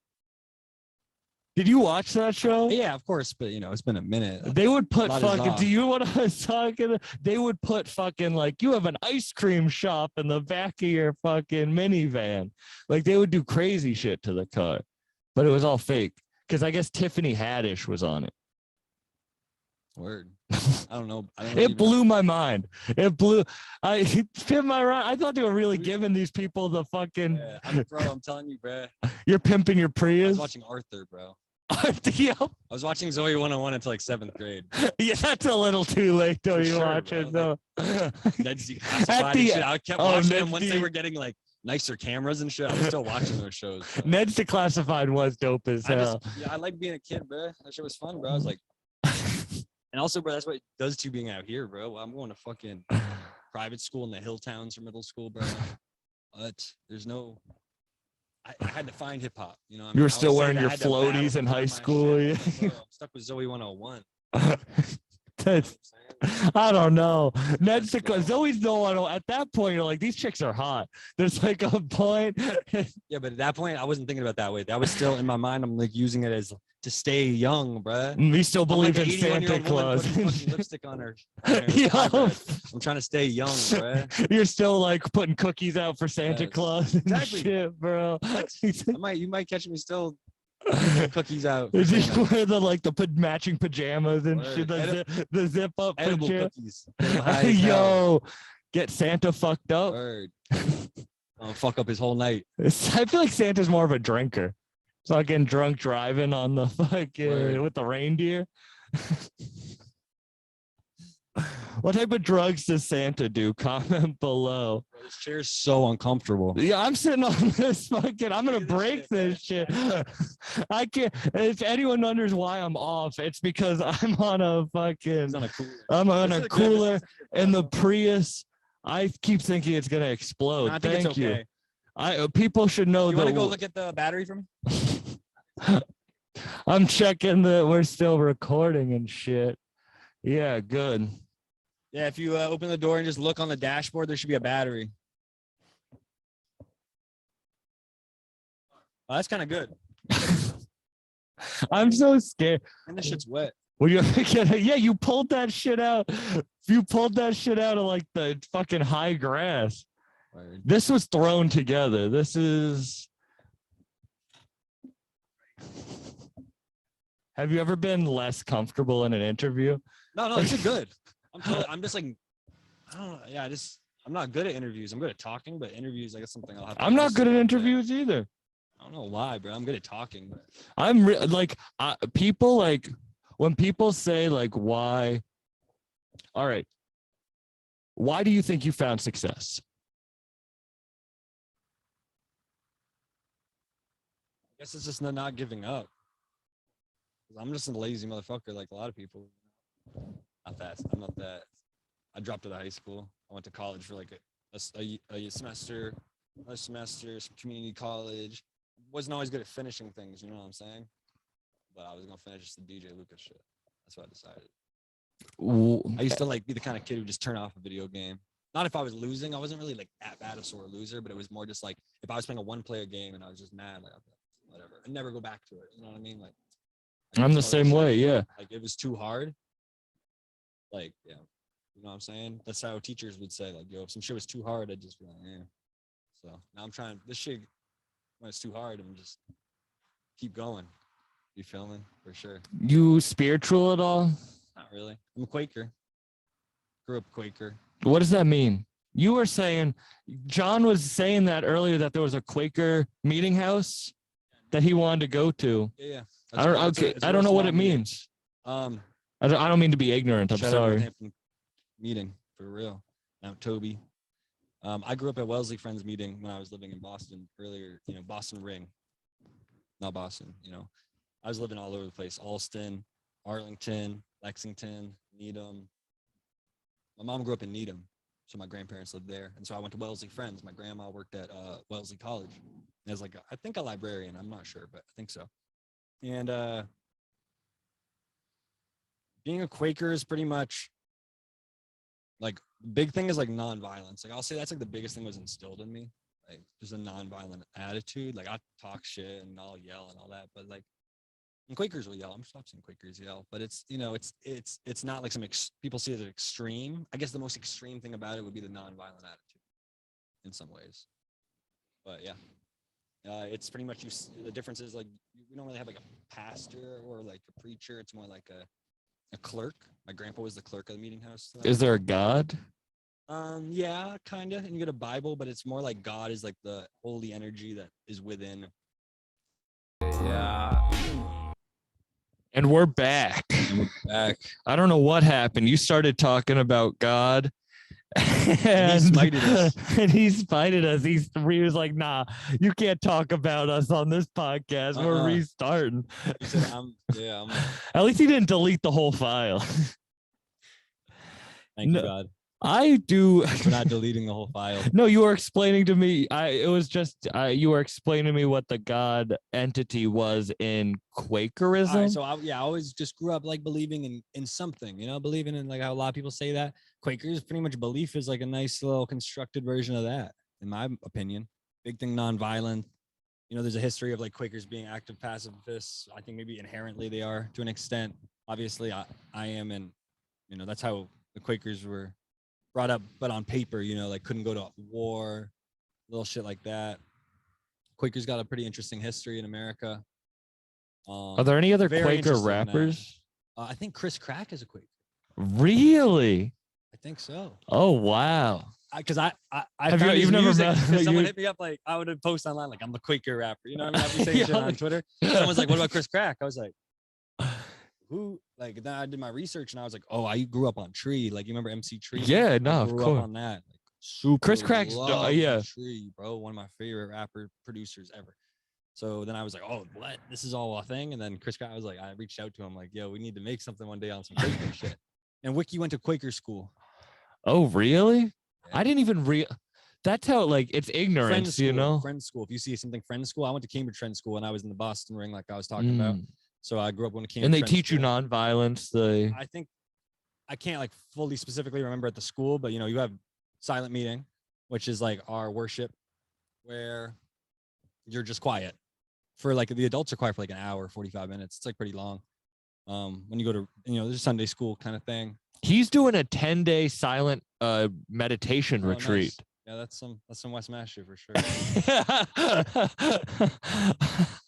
Did you watch that show? Yeah, of course, but you know, it's been a minute. They would put fucking, do you know what I was talking? They would put fucking, like, you have an ice cream shop in the back of your fucking minivan. Like, they would do crazy shit to the car, but it was all fake. Because I guess Tiffany Haddish was on it. Word. I don't know. It blew my mind. It blew. Pimp My Ride. I thought they were really giving these people the fucking. Yeah, bro, I'm telling you, bro. You're pimping your Prius. I was watching Arthur, bro. RTO. I was watching Zoe 101 until like 7th grade. Yeah, that's a little too late though. For You sure, watch bro. it though. Ned's Declassified and shit. I kept oh, watching Ned's them once they were getting like nicer cameras and shit. I was still watching those shows. Bro. Ned's Declassified was dope as hell. I like being a kid, bro. That shit was fun, bro. I was like, and also, bro, that's what it does to being out here, bro. I'm going to fucking private school in the hill towns for middle school, bro. But there's no. I had to find hip hop. You know, what I mean? You were I still would say wearing that I your had to battle floaties in to high find my school. shit. Yeah. Bro, I'm stuck with Zoe 101. I don't know. Ned's That's cool. Zoe's no one. At that point, you're like, these chicks are hot. There's like a point. Yeah, but at that point, I wasn't thinking about it that way. That was still in my mind. I'm like using it as to stay young, bruh. We still believe I'm like in an 81-year-old Santa woman Claus. putting fucking lipstick on her Yo. eyebrows. I'm trying to stay young, bruh. You're still like putting cookies out for Santa Yes. Claus and Exactly. shit, bro. You might catch me still cookies out. Did you wear the matching pajamas and shit, Word. the zip up Edible pajama? cookies. Get 'em high as hell. Yo, get Santa fucked up. Word. I'll fuck up his whole night. I feel like Santa's more of a drinker. Fucking drunk driving on the fucking Word. with the reindeer. What type of drugs does Santa do? Comment below. Bro, this chair's so uncomfortable. Yeah, I'm sitting on this fucking. I'm gonna Look at this break shit, this shit. I can't. If anyone wonders why I'm off, it's because I'm on a fucking. He's on a cooler. I'm on This a is good. cooler This is good, in the bro. Prius. I keep thinking it's gonna explode. No, I think Thank it's you. okay. People should know You that. want to go look at the battery for me? I'm checking that we're still recording and shit. Yeah, good. Yeah, if you open the door and just look on the dashboard, there should be a battery. Oh, that's kind of good. I'm so scared. And this shit's wet. Well, yeah, you pulled that shit out. You pulled that shit out of like the fucking high grass. Word. This was thrown together. This is. Have you ever been less comfortable in an interview? No, this is good. I'm just like, I don't know. Yeah, I'm not good at interviews. I'm good at talking, but interviews, I guess something I'll have to. I'm not good at listen to. interviews either. I don't know why, bro. I'm good at talking. But People like when people say like why. All right. Why do you think you found success? I guess it's just not giving up. 'Cause I'm just a lazy motherfucker, like a lot of people. Not that. I'm not that. I dropped out of high school. I went to college for like a semester, another semester, some community college. Wasn't always good at finishing things, you know what I'm saying? But I was gonna finish the DJ Lucas shit. That's what I decided. I used to like be the kind of kid who just turn off a video game. Not if I was losing. I wasn't really like that bad a sore loser, but it was more just like if I was playing a one-player game and I was just mad, like whatever. I'd never go back to it. You know what I mean? Like I'm the same way. Yeah. Like it was too hard. Like, yeah. You know what I'm saying? That's how teachers would say, like, yo, if some shit was too hard, I'd just be like, yeah. So now I'm trying this shit when it's too hard, I'm just keep going. You feel me? For sure. You spiritual at all? Not really. I'm a Quaker. Grew up Quaker. What does that mean? You were saying, John was saying that earlier that there was a Quaker meeting house that he wanted to go to. Yeah. I don't know what it means. I don't mean to be ignorant. I'm Shout out sorry. Northampton meeting for real. Mount Toby. I grew up at Wellesley Friends meeting when I was living in Boston earlier. You know, Boston Ring, not Boston. You know, I was living all over the place: Alston, Arlington, Lexington, Needham. My mom grew up in Needham, so my grandparents lived there, and so I went to Wellesley Friends. My grandma worked at Wellesley College as like I think a librarian. I'm not sure, but I think so. And being a Quaker is pretty much like big thing is like nonviolence. Like I'll say that's like the biggest thing was instilled in me. Like just a nonviolent attitude. Like I talk shit and I'll yell and all that, but like and Quakers will yell. I'm stopped seeing Quakers yell, but it's you know it's not like some people see it as extreme. I guess the most extreme thing about it would be the nonviolent attitude in some ways. But yeah. It's pretty much the difference is like we don't really have like a pastor or like a preacher. It's more like a clerk. My grandpa was the clerk of the meeting house. Is there a God? Yeah, kind of. And you get a Bible, but it's more like God is like the holy energy that is within. Yeah. And we're back. I don't know what happened. You started talking about God. And he smited us. And he spited us. He was like, nah, you can't talk about us on this podcast. We're restarting. He said, At least he didn't delete the whole file. Thank you, God. I do. We're not deleting the whole file. No, you were explaining to me. You were explaining to me what the God entity was in Quakerism. All right, so I always just grew up like believing in something, believing in like how a lot of people say that. Quakers, pretty much belief is like a nice little constructed version of that, in my opinion. Big thing, nonviolent. There's a history of like Quakers being active pacifists. I think maybe inherently they are to an extent. Obviously, I am, and that's how the Quakers were brought up, but on paper, like couldn't go to war, little shit like that. Quakers got a pretty interesting history in America. Are there any other Quaker rappers? I think Chris Crack is a Quaker. Really? I think so. Oh wow! Because I have found you've never met someone hit me up like I would post online like I'm a Quaker rapper. You know what I mean? I'd be saying shit on Twitter. Someone's like, "What about Chris Crack?" I was like, who? Like then I did my research and I was like, oh, I grew up on Tree. Like you remember MC Tree? Yeah, no, of course. Up on that. Like, super. Chris Crack's Tree, bro, one of my favorite rapper producers ever. So then I was like, oh, what? This is all a thing. And then Chris Crack was like, I reached out to him like, yo, we need to make something one day on some Quaker shit. And Wiki went to Quaker school. Oh, really? Yeah. I didn't even that's how like it's ignorance, Friend school. If you see something friend school, I went to Cambridge Friend School and I was in the Boston ring like I was talking about. So I grew up when it came. And they teach you nonviolence. I think I can't like fully specifically remember at the school, but you have silent meeting, which is like our worship, where you're just quiet for like the adults are quiet for like an hour, 45 minutes. It's like pretty long. When you go to there's a Sunday school kind of thing. He's doing a 10-day silent meditation retreat. Nice. Yeah, that's some West Mass shit for sure.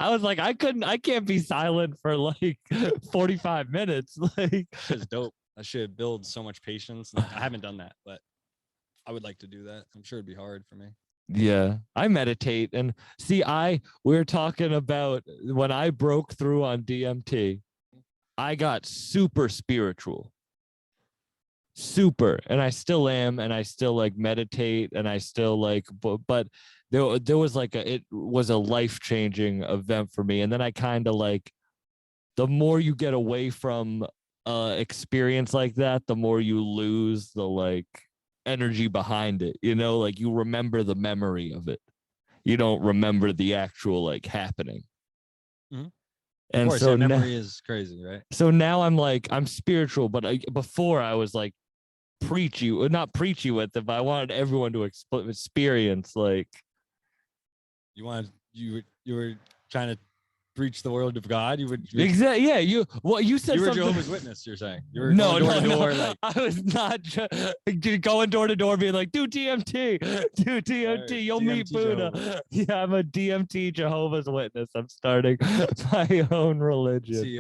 I was like, I can't be silent for like 45 minutes. Like, it's dope. That shit builds so much patience. I haven't done that, but I would like to do that. I'm sure it'd be hard for me. Yeah, I meditate and see. We were talking about when I broke through on DMT, I got super spiritual. Super, and I still am, and I still like meditate, and I still like, but there was like it was a life-changing event for me. And then I kind of like, the more you get away from experience like that, the more you lose the like energy behind it, like you remember the memory of it, you don't remember the actual like happening. Mm-hmm. And of course, so memory is crazy, right? So now I'm like, I'm spiritual, but before I was like not preachy with it, but I wanted everyone to experience like. You were trying to preach the word of God. Exactly. Yeah. You said you were something. Jehovah's Witness. You're saying you were door to door. Like, I was not going door to door being like, do DMT, you'll meet Buddha. Jehovah. Yeah, I'm a DMT Jehovah's Witness. I'm starting my own religion.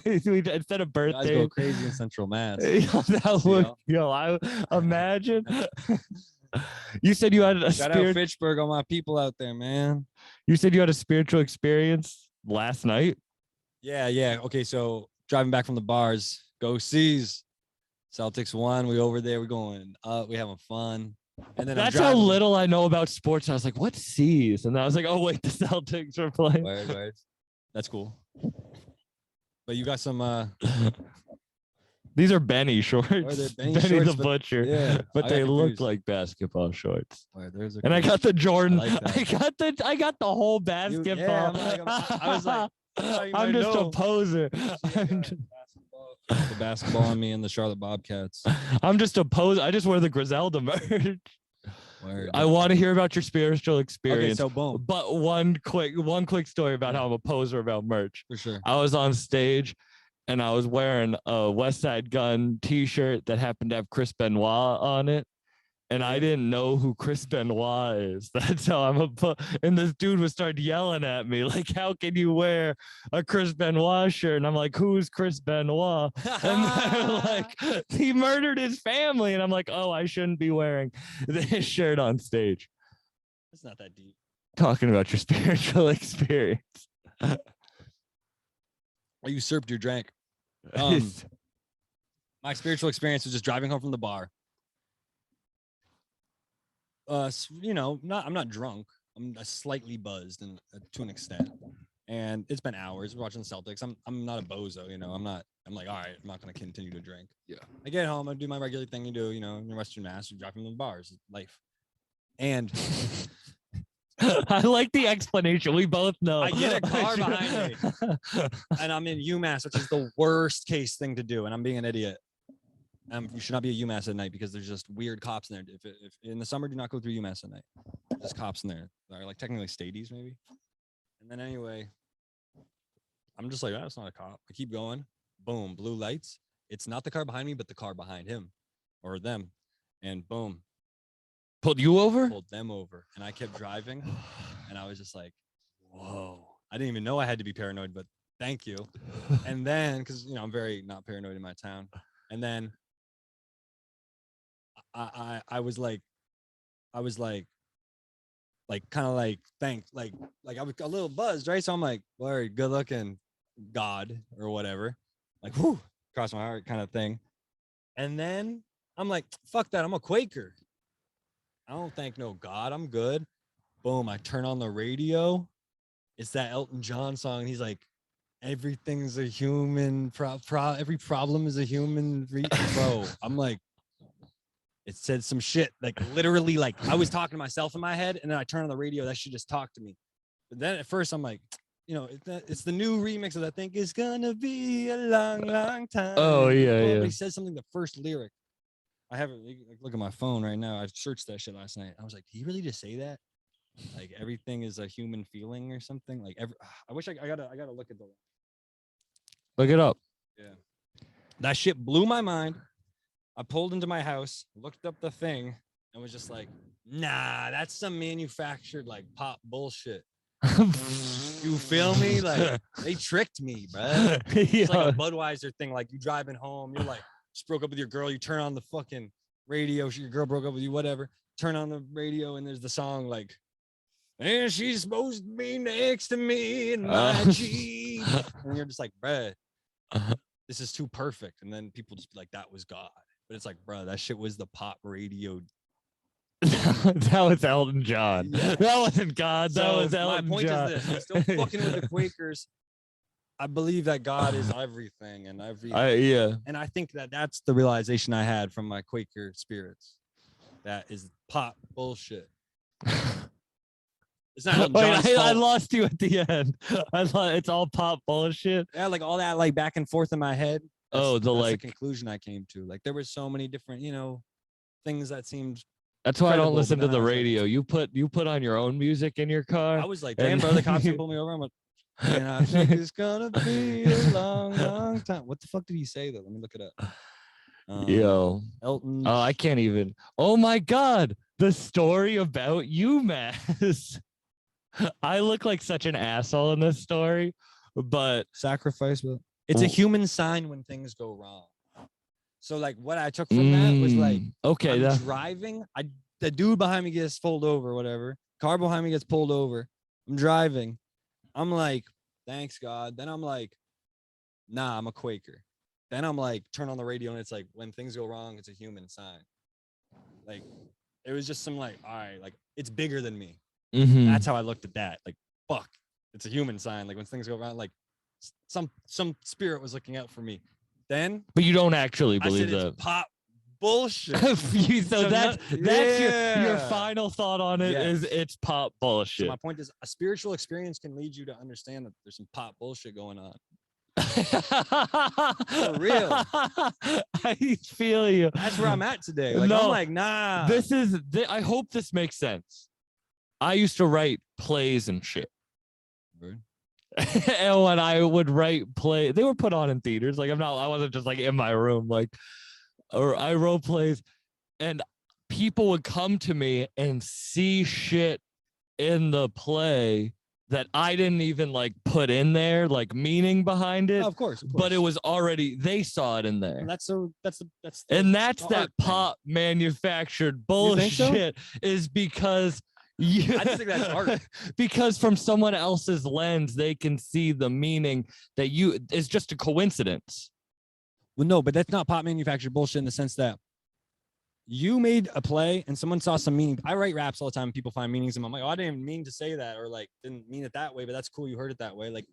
Instead of birthday, guys go crazy in Central Mass. I imagine. You said you had a shout out Fitchburg, all my people out there, man. You said you had a spiritual experience last night. Yeah. Okay, so driving back from the bars, go C's. Celtics won. We over there. We're going up. We having fun. And then that's how little I know about sports. I was like, "What C's?" And I was like, "Oh wait, the Celtics are playing." Word. That's cool. But you got some. These are Benny shorts. Benny the Butcher. Yeah, but they look like basketball shorts. And I got the Jordan. I got the whole basketball. I was like, I'm just a poser. The basketball on me and the Charlotte Bobcats. I'm just a poser. I just wear the Griselda merch. I want to hear about your spiritual experience. Okay, so boom. But one quick story about how I'm a poser about merch. For sure. I was on stage and I was wearing a West Side Gun t-shirt that happened to have Chris Benoit on it. And I didn't know who Chris Benoit is. That's how and this dude was started yelling at me, like, how can you wear a Chris Benoit shirt? And I'm like, who's Chris Benoit? And they're like, he murdered his family. And I'm like, oh, I shouldn't be wearing this shirt on stage. It's not that deep. Talking about your spiritual experience. I usurped your drink. My spiritual experience was just driving home from the bar. You know, I'm not drunk. I'm slightly buzzed and to an extent. And it's been hours watching the Celtics. I'm not a bozo, you know. I'm like, all right, I'm not gonna continue to drink. Yeah. I get home, I do my regular thing you do, you know, in Western Mass, you drive from the bars, life. And I like the explanation. We both know. I get a car behind me, and I'm in Umass, which is the worst case thing to do. And I'm being an idiot. You should not be at Umass at night because there's just weird cops in there. If in the summer, do not go through Umass at night. There's cops in there. They're like technically stadies, maybe. And then anyway, I'm just like, that's not a cop. I keep going. Boom, blue lights. It's not the car behind me, but the car behind him or them. And boom. Pulled you over? Pulled them over. And I kept driving. And I was just like, whoa. I didn't even know I had to be paranoid, but thank you. And then, because, you know, I'm very not paranoid in my town. And then I was like, kind of like, thanks. Like I was a little buzzed, right? So I'm like, well, good looking God or whatever. Like, whoo, cross my heart kind of thing. And then I'm like, fuck that. I'm a Quaker. I don't thank no God. I'm good. Boom. I turn on the radio. It's that Elton John song. He's like, everything's a human every problem is a human bro. I'm like, it said some shit like literally, like I was talking to myself in my head, and then I turn on the radio, that shit just talked to me. But then at first I'm like, you know, it's the new remix of I think it's gonna be a long, long time. Oh yeah, yeah. He says something, the first lyric. I haven't look at my phone right now. I searched that shit last night. I was like, did he really just say that? Like everything is a human feeling or something. Like I wish I gotta look at the. Look it up. Yeah. That shit blew my mind. I pulled into my house, looked up the thing, and was just like, nah, that's some manufactured like pop bullshit. You feel me? Like they tricked me, bro. It's like a Budweiser thing. Like you driving home, you're like, just broke up with your girl, you turn on the fucking radio, your girl broke up with you, whatever. Turn on the radio, and there's the song like, and she's supposed to be next to me in my Jeep. And you're just like, bruh, this is too perfect. And then people just be like, that was God. But it's like, bro, that shit was the pop radio. That was Elton John. Yeah. That wasn't God. That was Elton John. My point is this: I'm still fucking with the Quakers. I believe that God is everything and everything. Yeah. And I think that that's the realization I had from my Quaker spirits. That is pop bullshit. It's not Elton John's fault. I lost you at the end. It's all pop bullshit. Yeah, like all that like back and forth in my head. That's the conclusion I came to. Like there were so many different, you know, things that seemed. That's why I don't listen to the radio. You put on your own music in your car. I was like, damn, bro, the cops can pull me over. I'm like, and I think it's gonna be a long, long time. What the fuck did he say though? Let me look it up. Yo, Elton. Oh, I can't even. Oh my God, the story about Umass. I look like such an asshole in this story, but sacrifice. It's a human sign when things go wrong. So like what I took from that was like, okay, I'm driving. The dude behind me gets pulled over, whatever. Car behind me gets pulled over. I'm driving. I'm like, thanks God. Then I'm like, nah, I'm a Quaker. Then I'm like, turn on the radio and it's like, when things go wrong, it's a human sign. Like, it was just some like, all right, like it's bigger than me. That's how I looked at that. Like, fuck, it's a human sign. Like when things go wrong, like some spirit was looking out for me. Then, but you don't actually believe that. It's pop bullshit. so that's your final thought on it. Is it's pop bullshit. So my point is, a spiritual experience can lead you to understand that there's some pop bullshit going on. For real. I feel you. That's where I'm at today. Like, I'm like, nah. I hope this makes sense. I used to write plays and shit. Right. And when I would write play, they were put on in theaters. Like I wasn't just like in my room, like, or I wrote plays, and people would come to me and see shit in the play that I didn't even like put in there, like meaning behind it. Oh, of course. But it was already, they saw it in there. And that's that pop manufactured bullshit is because Yeah. I just think that's art. Because from someone else's lens, they can see the meaning that is just a coincidence. Well, no, but that's not pop manufactured bullshit in the sense that you made a play and someone saw some meaning. I write raps all the time and people find meanings in them. I'm like, oh, I didn't mean to say that, or like didn't mean it that way, but that's cool. You heard it that way. Like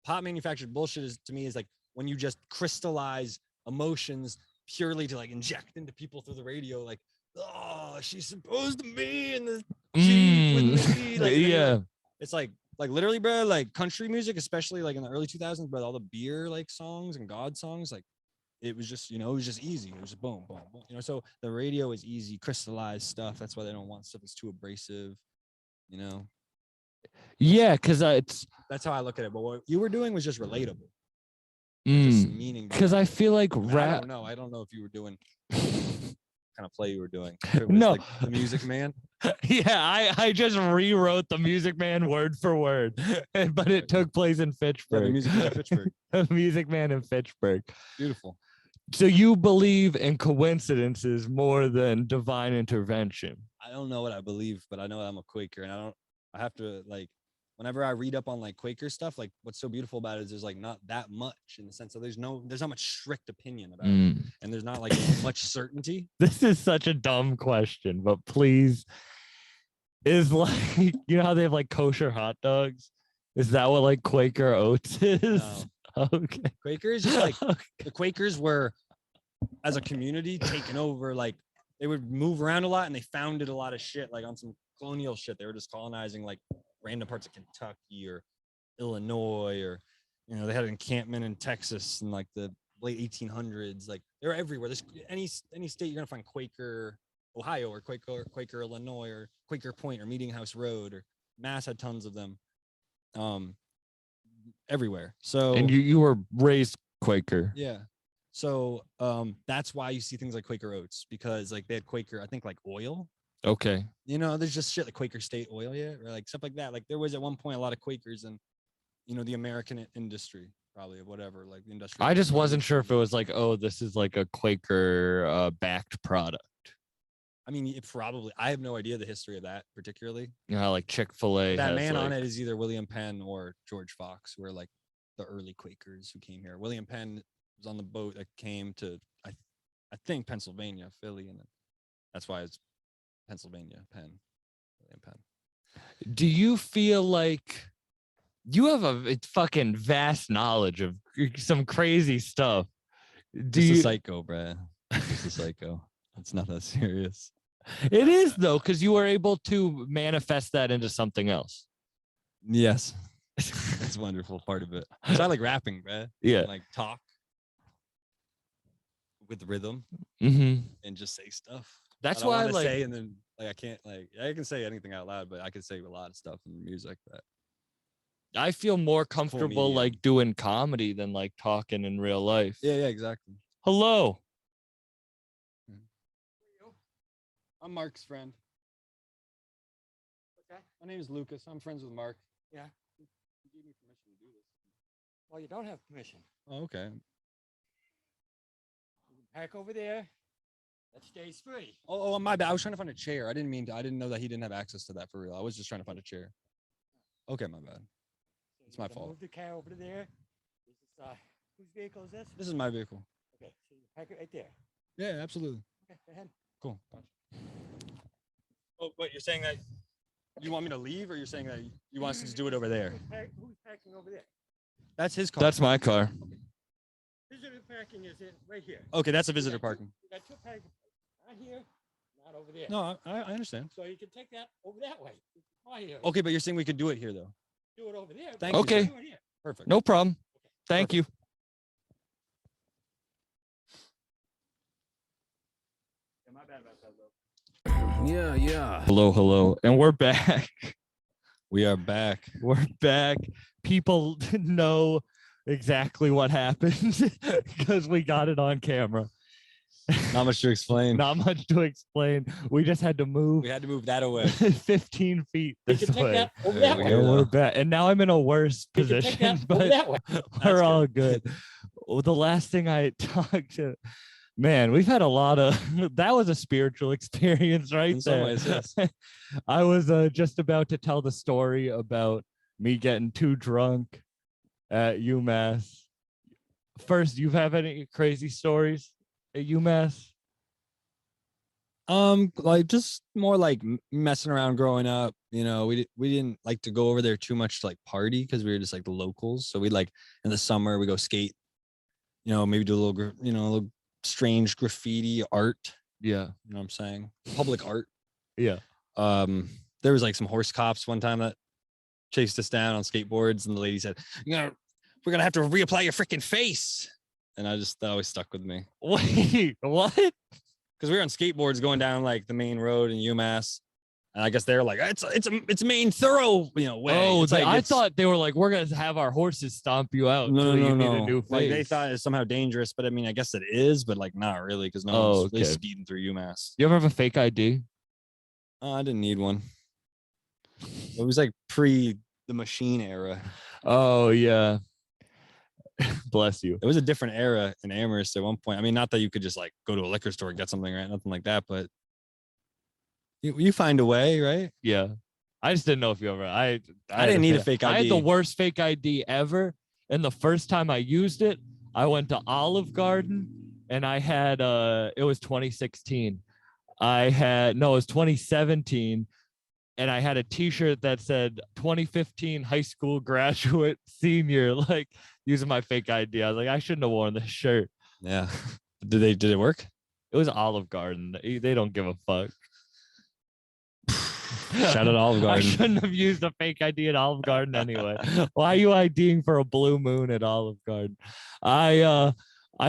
pop manufactured bullshit is to me is like when you just crystallize emotions purely to like inject into people through the radio, like, oh, she's supposed to be in the Jeep with me. Like, yeah. It's like literally, bro, like country music, especially like in the early 2000s, bro, all the beer like songs and God songs, like it was just, it was just easy. It was just boom, boom, boom. So the radio is easy, crystallized stuff. That's why they don't want stuff that's too abrasive, Yeah, because that's how I look at it. But what you were doing was just relatable. Just meaning. Because I feel like rap. I don't know if you were doing kind of play you were doing. It was No, like the Music Man. Yeah, I just rewrote the Music Man word for word, but it took place in Fitchburg. Yeah, the Music Man in Fitchburg. The Music Man in Fitchburg. Beautiful. So you believe in coincidences more than divine intervention? I don't know what I believe, but I know I'm a Quaker, and I have to like, whenever I read up on like Quaker stuff, like what's so beautiful about it is there's like not that much in the sense that there's not much strict opinion about it, and there's not like much certainty. This is such a dumb question, but please, is like, you know how they have like kosher hot dogs? Is that what like Quaker Oats is? No. Okay. Quakers, just like the Quakers were, as a community, taken over. Like they would move around a lot, and they founded a lot of shit, like on some colonial shit. They were just colonizing like random parts of Kentucky or Illinois, or they had an encampment in Texas in like the late 1800s. Like they're everywhere. There's any state you're gonna find Quaker Ohio or Quaker Illinois or Quaker Point or Meeting House Road, or Mass had tons of them. Everywhere. So and you were raised Quaker. Yeah. So that's why you see things like Quaker Oats, because like they had Quaker, I think like oil. Okay. There's just shit like Quaker State oil, yeah, or like stuff like that. Like there was at one point a lot of Quakers in, the American industry, probably, of whatever, like the industry. I just wasn't sure if it was like, oh, this is like a Quaker backed product. I mean, it probably. I have no idea the history of that particularly. Like Chick-fil-A. That man on it is either William Penn or George Fox, who are like the early Quakers who came here. William Penn was on the boat that came to, I think, Pennsylvania, Philly, and that's why it's Pennsylvania, Penn, William Penn. Do you feel like you have a fucking vast knowledge of some crazy stuff? Just a psycho, Brad. Just a psycho. It's not that serious. It is though, because you were able to manifest that into something else. Yes. That's a wonderful part of it. I like rapping, Brad. Yeah. Like talk with rhythm and just say stuff. That's why I like say, and then like I can't, like I can say anything out loud, but I can say a lot of stuff in music that I feel more comfortable media. like doing comedy than like talking in real life. Yeah, exactly. Hello. I'm Mark's friend. Okay. My name is Lucas. I'm friends with Mark. Yeah. He gave me permission to do this. Well, you don't have permission. Oh, okay. Park over there. That stays free. Oh, my bad. I was trying to find a chair. I didn't know that he didn't have access to that for real. I was just trying to find a chair. Okay, my bad. So It's my you can fault. Move the car over to there. This is whose vehicle is this? This is my vehicle. Okay, so you park it right there. Yeah, absolutely. Okay, go ahead. Cool. Gotcha. Oh, wait, you're saying that you want me to leave, or you're saying that you want us to just do it over there? Who's parking over there? That's his car. That's my car. Visitor parking is right here. Okay, that's a visitor parking. You got two parking. Not here, not over there. No, I understand. So you can take that over that way. Okay, but you're saying we could do it here, though. Do it over there. Thank you, Okay. Do it here. Perfect. No problem. Thank you. Yeah, my bad about that, though. Yeah. Hello. And we're back. We are back. We're back. People know exactly what happened because we got it on camera. Not much to explain. Not much to explain. We just had to move We had to move that away. 15 feet You this can take way. that over There that we way. go. And we're back. And now I'm in a worse You can take position, that over but that way. we're all good. Well, the last thing I talked to Man, we've had a lot of that was a spiritual experience right In some there. ways, yes. I was just about to tell the story about me getting too drunk at Umass. First, you have any crazy stories at UMass? Like just more like messing around growing up. You know, we didn't like to go over there too much to like party because we were just like the locals. So we like in the summer we go skate. You know, maybe do a little, a little strange graffiti art. Yeah. You know what I'm saying? Public art. Yeah. There was like some horse cops one time that chased us down on skateboards, and the lady said, we're gonna have to reapply your freaking face. And that always stuck with me. Wait, what? Because we were on skateboards going down like the main road in UMass. And I guess they're like, it's a main thorough, way. Oh, It's I thought they were like, we're gonna have our horses stomp you out. No, until you no. Need a new Like they face. thought it's somehow dangerous, but I mean, I guess it is, but like not really, because no one's really speeding through UMass. You ever have a fake ID? I didn't need one. It was like pre the machine era. Oh yeah. Bless you. It was a different era in Amherst at one point. I mean, not that you could just like go to a liquor store and get something, right? Nothing like that, but you find a way, right? Yeah. I just didn't know if you ever. I didn't need a fake ID. I had the worst fake ID ever, and the first time I used it, I went to Olive Garden, and I had it was 2016. It was 2017. And I had a T-shirt that said 2015 high school graduate senior, like using my fake ID. I was like, I shouldn't have worn this shirt. Yeah. Did it work? It was Olive Garden. They don't give a fuck. Shout out Olive Garden. I shouldn't have used a fake ID at Olive Garden anyway. Why are you IDing for a blue moon at Olive Garden? I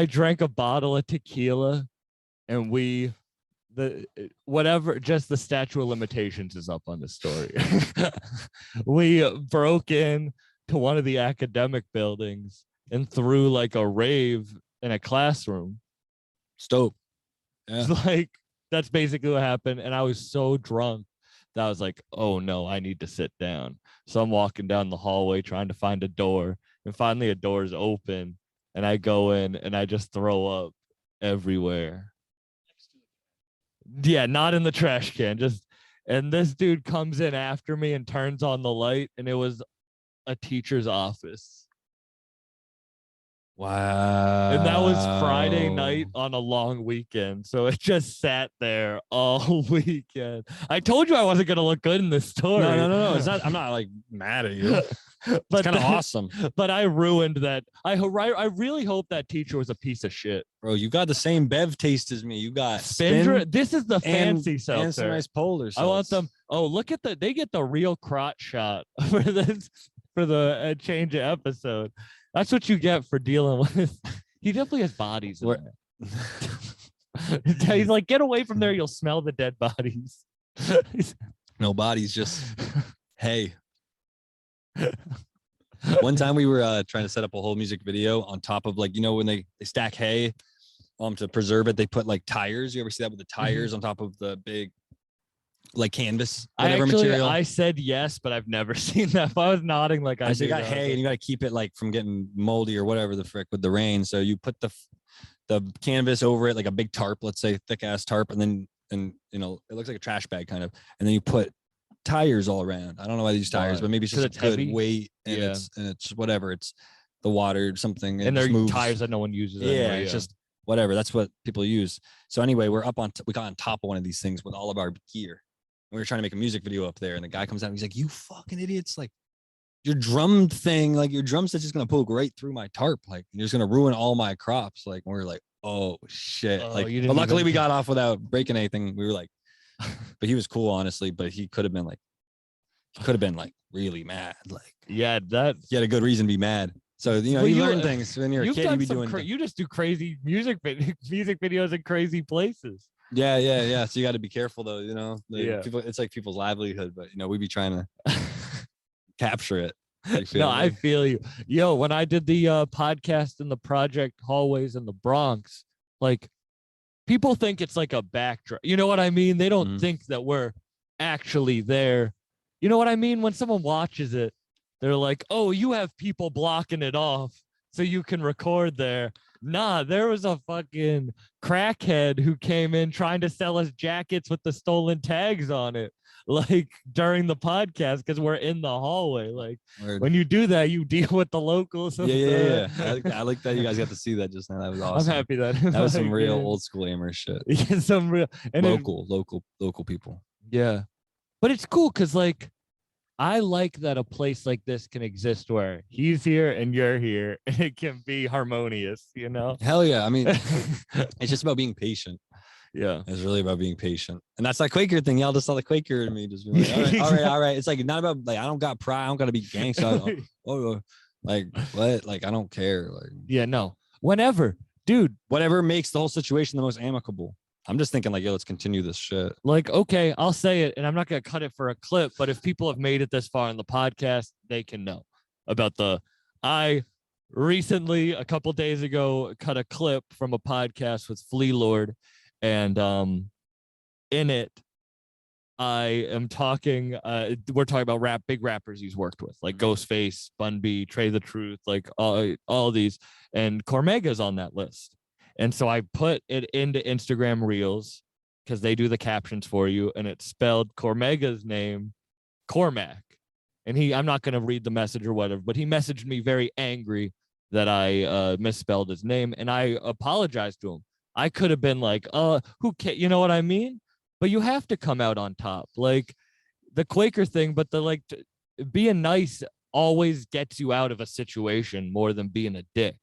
drank a bottle of tequila, and just the statute of limitations is up on the story. We broke in to one of the academic buildings and threw like a rave in a classroom. Dope. Yeah. Like that's basically what happened. And I was so drunk that I was like, oh no, I need to sit down. So I'm walking down the hallway trying to find a door, and finally a door is open, and I go in and I just throw up everywhere. Yeah, not in the trash can, and this dude comes in after me and turns on the light, and it was a teacher's office. Wow. And that was Friday night on a long weekend. So it just sat there all weekend. I told you I wasn't going to look good in this story. No. It's not, I'm not like mad at you. But it's kind of awesome. But I ruined that. I really hope that teacher was a piece of shit. Bro, you got the same Bev taste as me. You got Spin. This is the fancy seltzer. And some nice polar I want them. Oh, look at they get the real crotch shot for this, for the change of episode. That's what you get for dealing with. He definitely has bodies in there. He's like, get away from there. You'll smell the dead bodies. No bodies, just hay. One time we were trying to set up a whole music video on top of, like, when they stack hay to preserve it, they put like tires. You ever see that with the tires on top of the big like canvas, whatever material? I said yes, but I've never seen that. If I was nodding like I you got hay, and you got to keep it like from getting moldy or whatever the frick with the rain. So you put the canvas over it, like a big tarp, let's say thick ass tarp, and then it looks like a trash bag kind of, and then you put tires all around. I don't know why they use tires, but maybe it's just a good heavy weight, and it's whatever. It's the water, something, and they're tires that no one uses. Yeah, it's just whatever. That's what people use. So anyway, we got on top of one of these things with all of our gear. We were trying to make a music video up there, and the guy comes out and he's like, "You fucking idiots! Like, your drum thing, like your drum set's just gonna poke right through my tarp, like, and you're just gonna ruin all my crops." Like, and we're like, "Oh shit!" But luckily we got off without breaking anything. We were like, but he was cool, honestly. But he could have been like really mad. Like, yeah, he had a good reason to be mad. So you learn things when you're a kid. You be doing. You just do crazy music videos in crazy places. Yeah. So you got to be careful, though. People, it's like people's livelihood, but we be trying to capture it. I feel you. Yo, when I did the podcast in the project hallways in the Bronx, like, people think it's like a backdrop. You know what I mean? They don't think that we're actually there. You know what I mean? When someone watches it, they're like, "Oh, you have people blocking it off so you can record there." Nah, there was a fucking crackhead who came in trying to sell us jackets with the stolen tags on it, like during the podcast, because we're in the hallway. Like Word. when you do that, you deal with the locals. Yeah. I like that you guys got to see that just now. That was awesome. I'm happy that That was some like, real old school Amherst shit. Yeah, some real and Local people. yeah, but it's cool because like I like that a place like this can exist where he's here and you're here, and it can be harmonious. You know? Hell yeah. I mean, it's just about being patient. Yeah. It's really about being patient. And that's that Quaker thing. Y'all just saw the Quaker in me. Just be like, all right. It's like not about like I don't got pride. I don't gotta be gangsta. Like what? Like I don't care. Like Yeah, no. Whenever, dude. Whatever makes the whole situation the most amicable. I'm just thinking like, yo, let's continue this shit. Like, okay, I'll say it, and I'm not gonna cut it for a clip, but if people have made it this far in the podcast, they can know about I recently, a couple days ago, cut a clip from a podcast with Flea Lord, and in it, I am talking. We're talking about big rappers he's worked with, like Ghostface, Bun B, Trey the Truth, like all these, and Cormega's on that list. And so I put it into Instagram Reels because they do the captions for you, and it's spelled Cormega's name, Cormac. And I'm not going to read the message or whatever, but he messaged me very angry that I misspelled his name, and I apologized to him. I could have been like, who cares? You know what I mean? But you have to come out on top. Like the Quaker thing, but being nice always gets you out of a situation more than being a dick.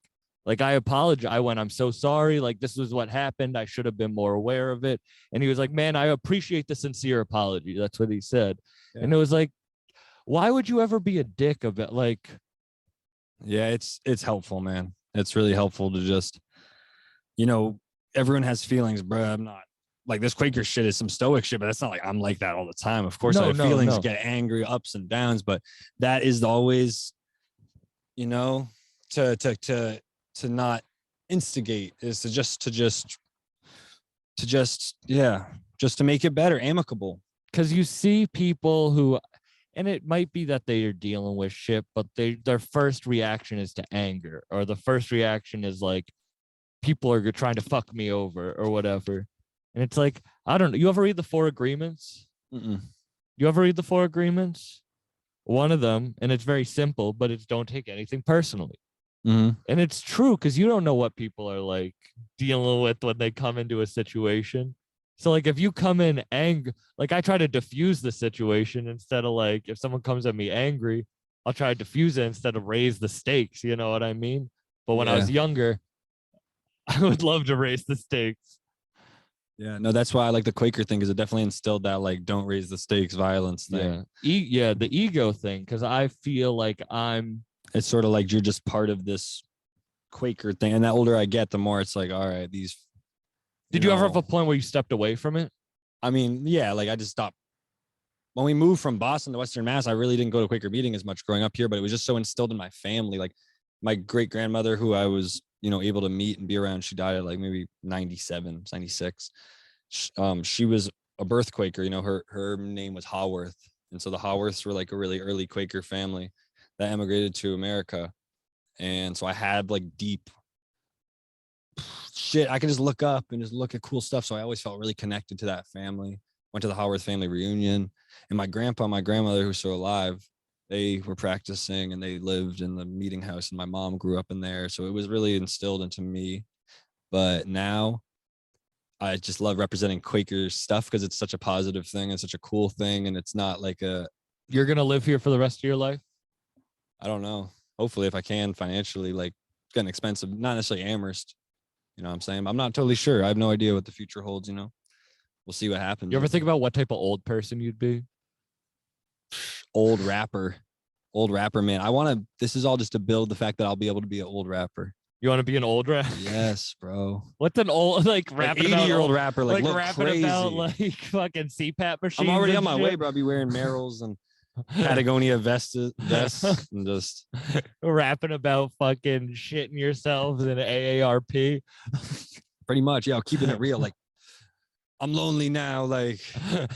Like I apologize. I'm so sorry. Like this was what happened. I should have been more aware of it. And he was like, man, I appreciate the sincere apology. That's what he said. Yeah. And it was like, why would you ever be a dick of it? Like, yeah, it's helpful, man. It's really helpful to just, everyone has feelings, bro. I'm not like this Quaker shit is some stoic shit, but that's not like I'm like that all the time. Of course, I have feelings, get angry, ups and downs, but that is always, to not instigate is to make it better, amicable. Because you see people who, and it might be that they are dealing with shit, but their first reaction is to anger, or the first reaction is like, people are trying to fuck me over or whatever. And it's like, I don't know. You ever read the 4 Agreements? Mm-mm. You ever read the 4 Agreements? One of them, and it's very simple, but it's don't take anything personally. Mm-hmm. And it's true because you don't know what people are like dealing with when they come into a situation. So like if you come in angry, like I try to diffuse the situation instead of like if someone comes at me angry, I'll try to diffuse it instead of raise the stakes. You know what I mean? But when I was younger, I would love to raise the stakes. Yeah, no, that's why I like the Quaker thing because it definitely instilled that like don't raise the stakes violence thing. Yeah, the ego thing, because I feel like it's sort of like you're just part of this Quaker thing. And the older I get, the more it's like, all right, these. Did you ever have a point where you stepped away from it? I mean, yeah, like I just stopped. When we moved from Boston to Western Mass, I really didn't go to Quaker meeting as much growing up here, but it was just so instilled in my family. Like my great grandmother, who I was, able to meet and be around, she died at like maybe 97, 96. She was a birth Quaker, her name was Haworth. And so the Haworths were like a really early Quaker family that emigrated to America. And so I had like deep shit. I could just look up and just look at cool stuff. So I always felt really connected to that family. Went to the Haworth family reunion, and my grandpa and my grandmother, who's still alive, they were practicing and they lived in the meeting house, and my mom grew up in there. So it was really instilled into me. But now I just love representing Quaker stuff because it's such a positive thing and such a cool thing. And it's not like you're going to live here for the rest of your life? I don't know. Hopefully, if I can financially, like it's getting expensive, not necessarily Amherst. You know what I'm saying? I'm not totally sure. I have no idea what the future holds, We'll see what happens. You ever think about what type of old person you'd be? Old rapper, man. This is all just to build the fact that I'll be able to be an old rapper. You want to be an old rapper? Yes, bro. What's an old, like rapping 80-year-old rapper, like look rapping crazy. About like fucking CPAP machines? I'm already on my way, bro. I'll be wearing Merrells and Patagonia vests and just rapping about fucking shitting yourselves in AARP. Pretty much, yeah. Keeping it real, like I'm lonely now, like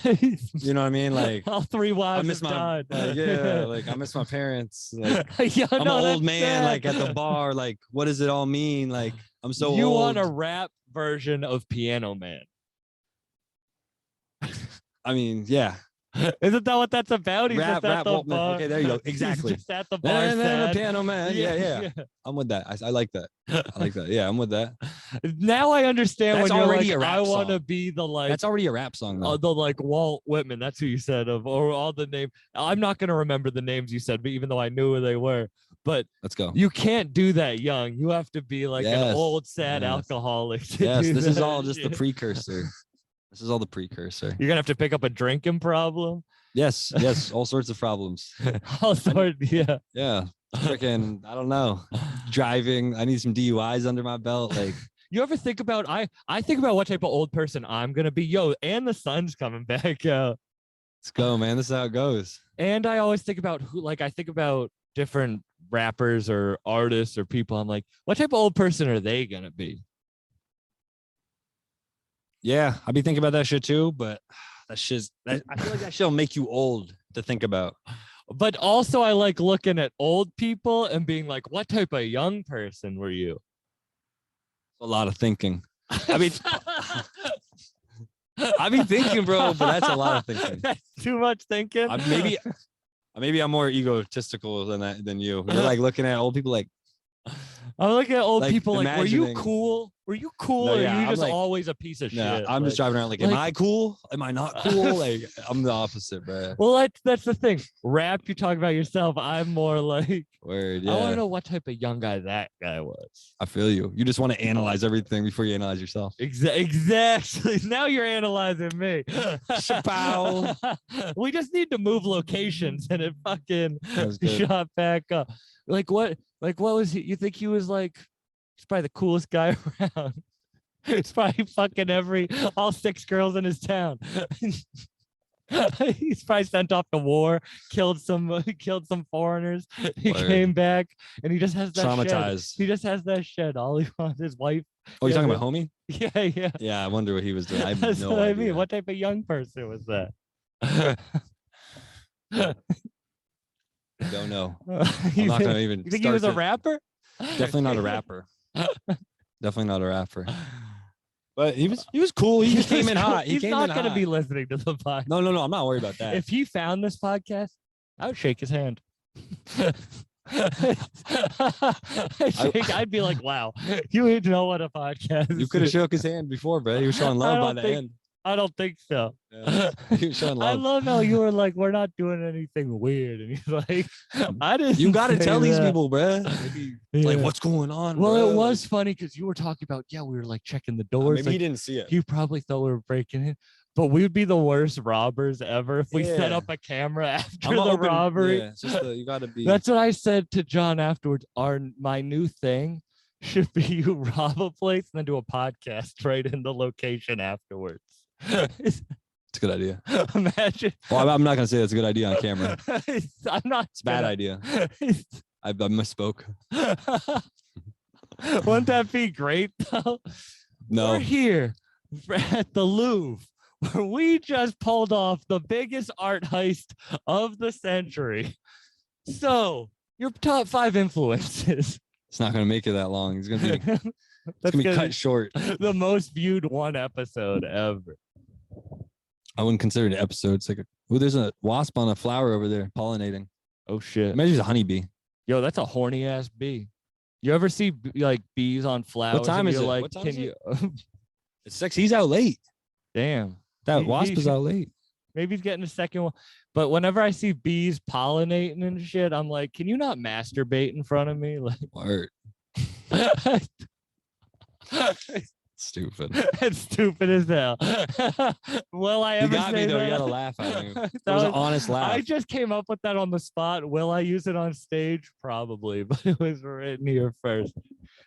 you know what I mean, like all 3 wives I miss my like I miss my parents, like I'm an old man, like at the bar, like what does it all mean? Like I'm so you old. want a rap version of Piano Man. I mean, yeah. Isn't that what that's about? He's Rap, just at rap, the Walt Man. bar. Okay, there you go. Exactly. He's just at the bar. Sad. Piano Man. Yeah. I'm with that. I like that. I like that. Yeah, I'm with that. Now I understand That's when you're already like, a rap I want to song. be the like. That's already a rap song, though. The like Walt Whitman, that's who you said of, or all the name. I'm not gonna remember the names you said, but even though I knew who they were, but Let's go. you can't do that young. You have to be like an Yes, old sad yes. alcoholic. Yes, this is that all just the shit. precursor. This is all the precursor. You're gonna have to pick up a drinking problem. Yes, all sorts of problems. All sorts, yeah. Yeah, freaking, I don't know. Driving. I need some DUIs under my belt. Like, You ever think about I think about what type of old person I'm gonna be. Yo, and the sun's coming back out. let's go, man. This is how it goes. And I always think about who, like, I think about different rappers or artists or people. I'm like, what type of old person are they gonna be? Yeah, I be thinking about that shit too, but I feel like that shit'll make you old to think about. But also, I like looking at old people and being like, what type of young person were you? A lot of thinking. I mean, I be thinking, bro, but that's a lot of thinking. That's too much thinking. Maybe I'm more egotistical than you. You're like looking at old people like, I'm looking at old like, people like, were you imagining- cool? Were you cool? No, or yeah, are you I'm just like- always a piece of nah, shit? I'm just driving around like, am I cool? Am I not cool? Like, I'm the opposite, bro. Well, that's the thing. Rap, you talk about yourself. I'm more like, Word, I want yeah. to know what type of young guy that guy was. I feel you. You just want to analyze everything before you analyze yourself. Exactly. Now you're analyzing me. Chapow. We just need to move locations and it fucking That's good. shot back up. Like what was he? You think he was like, he's probably the coolest guy around. It's probably fucking all 6 girls in his town. He's probably sent off to war, killed some foreigners. He Word. came back and he just has that shed. Traumatized. He just has that shed. All he wants is wife. Oh, you're Yeah, talking yeah. about homie? Yeah. Yeah, I wonder what he was doing. I have That's no what idea. I mean. What type of young person was that? Don't know. you I'm not think, gonna even. you think he start was a to- rapper? Definitely not a rapper. Definitely not a rapper. But he was cool. He came in hot. He He's came not in going to hot. be listening to the podcast. No. I'm not worried about that. If he found this podcast, I would shake his hand. I'd be like, wow, you didn't know what a podcast You could have is. shook his hand before, bro. He was showing love by don't the think- end. I don't think so. Yeah. He was showing I love. love how you were like, we're not doing anything weird. And he's like, I didn't. You got to say tell these that. people, bro. Like, Yeah. what's going on? Well, bro? it was funny because you were talking about, we were like checking the doors. Maybe he like, didn't see it. he probably thought we were breaking in, but we would be the worst robbers ever if we set Yeah. up a camera after I'm the open- robbery. Yeah, it's just you got to be. That's what I said to John afterwards. My new thing should be you rob a place and then do a podcast right in the location afterwards. It's a good idea. Imagine. Well, I'm not gonna say that's a good idea on camera. I'm not. It's a bad idea. I misspoke. Wouldn't that be great though? No. We're here at the Louvre where we just pulled off the biggest art heist of the century. So, your top 5 influences. It's not gonna make it that long. It's gonna be. That's It's gonna be cut short. the most viewed one episode ever. I wouldn't consider it an episode. It's like there's a wasp on a flower over there pollinating. Oh shit. Imagine it's a honeybee. Yo, that's a horny ass bee. You ever see like bees on flowers? time and is you're it? Like, What time can is you? It's 6. He's out late. Damn. That He- wasp he- is out late. Maybe he's getting a second one. But whenever I see bees pollinating and shit, I'm like, can you not masturbate in front of me? Like, Word. Stupid. it's stupid as hell. Will I You ever got say me though. that? You gotta laugh at me. That That was an was- honest laugh. I just came up with that on the spot. Will I use it on stage? Probably, but it was written here first.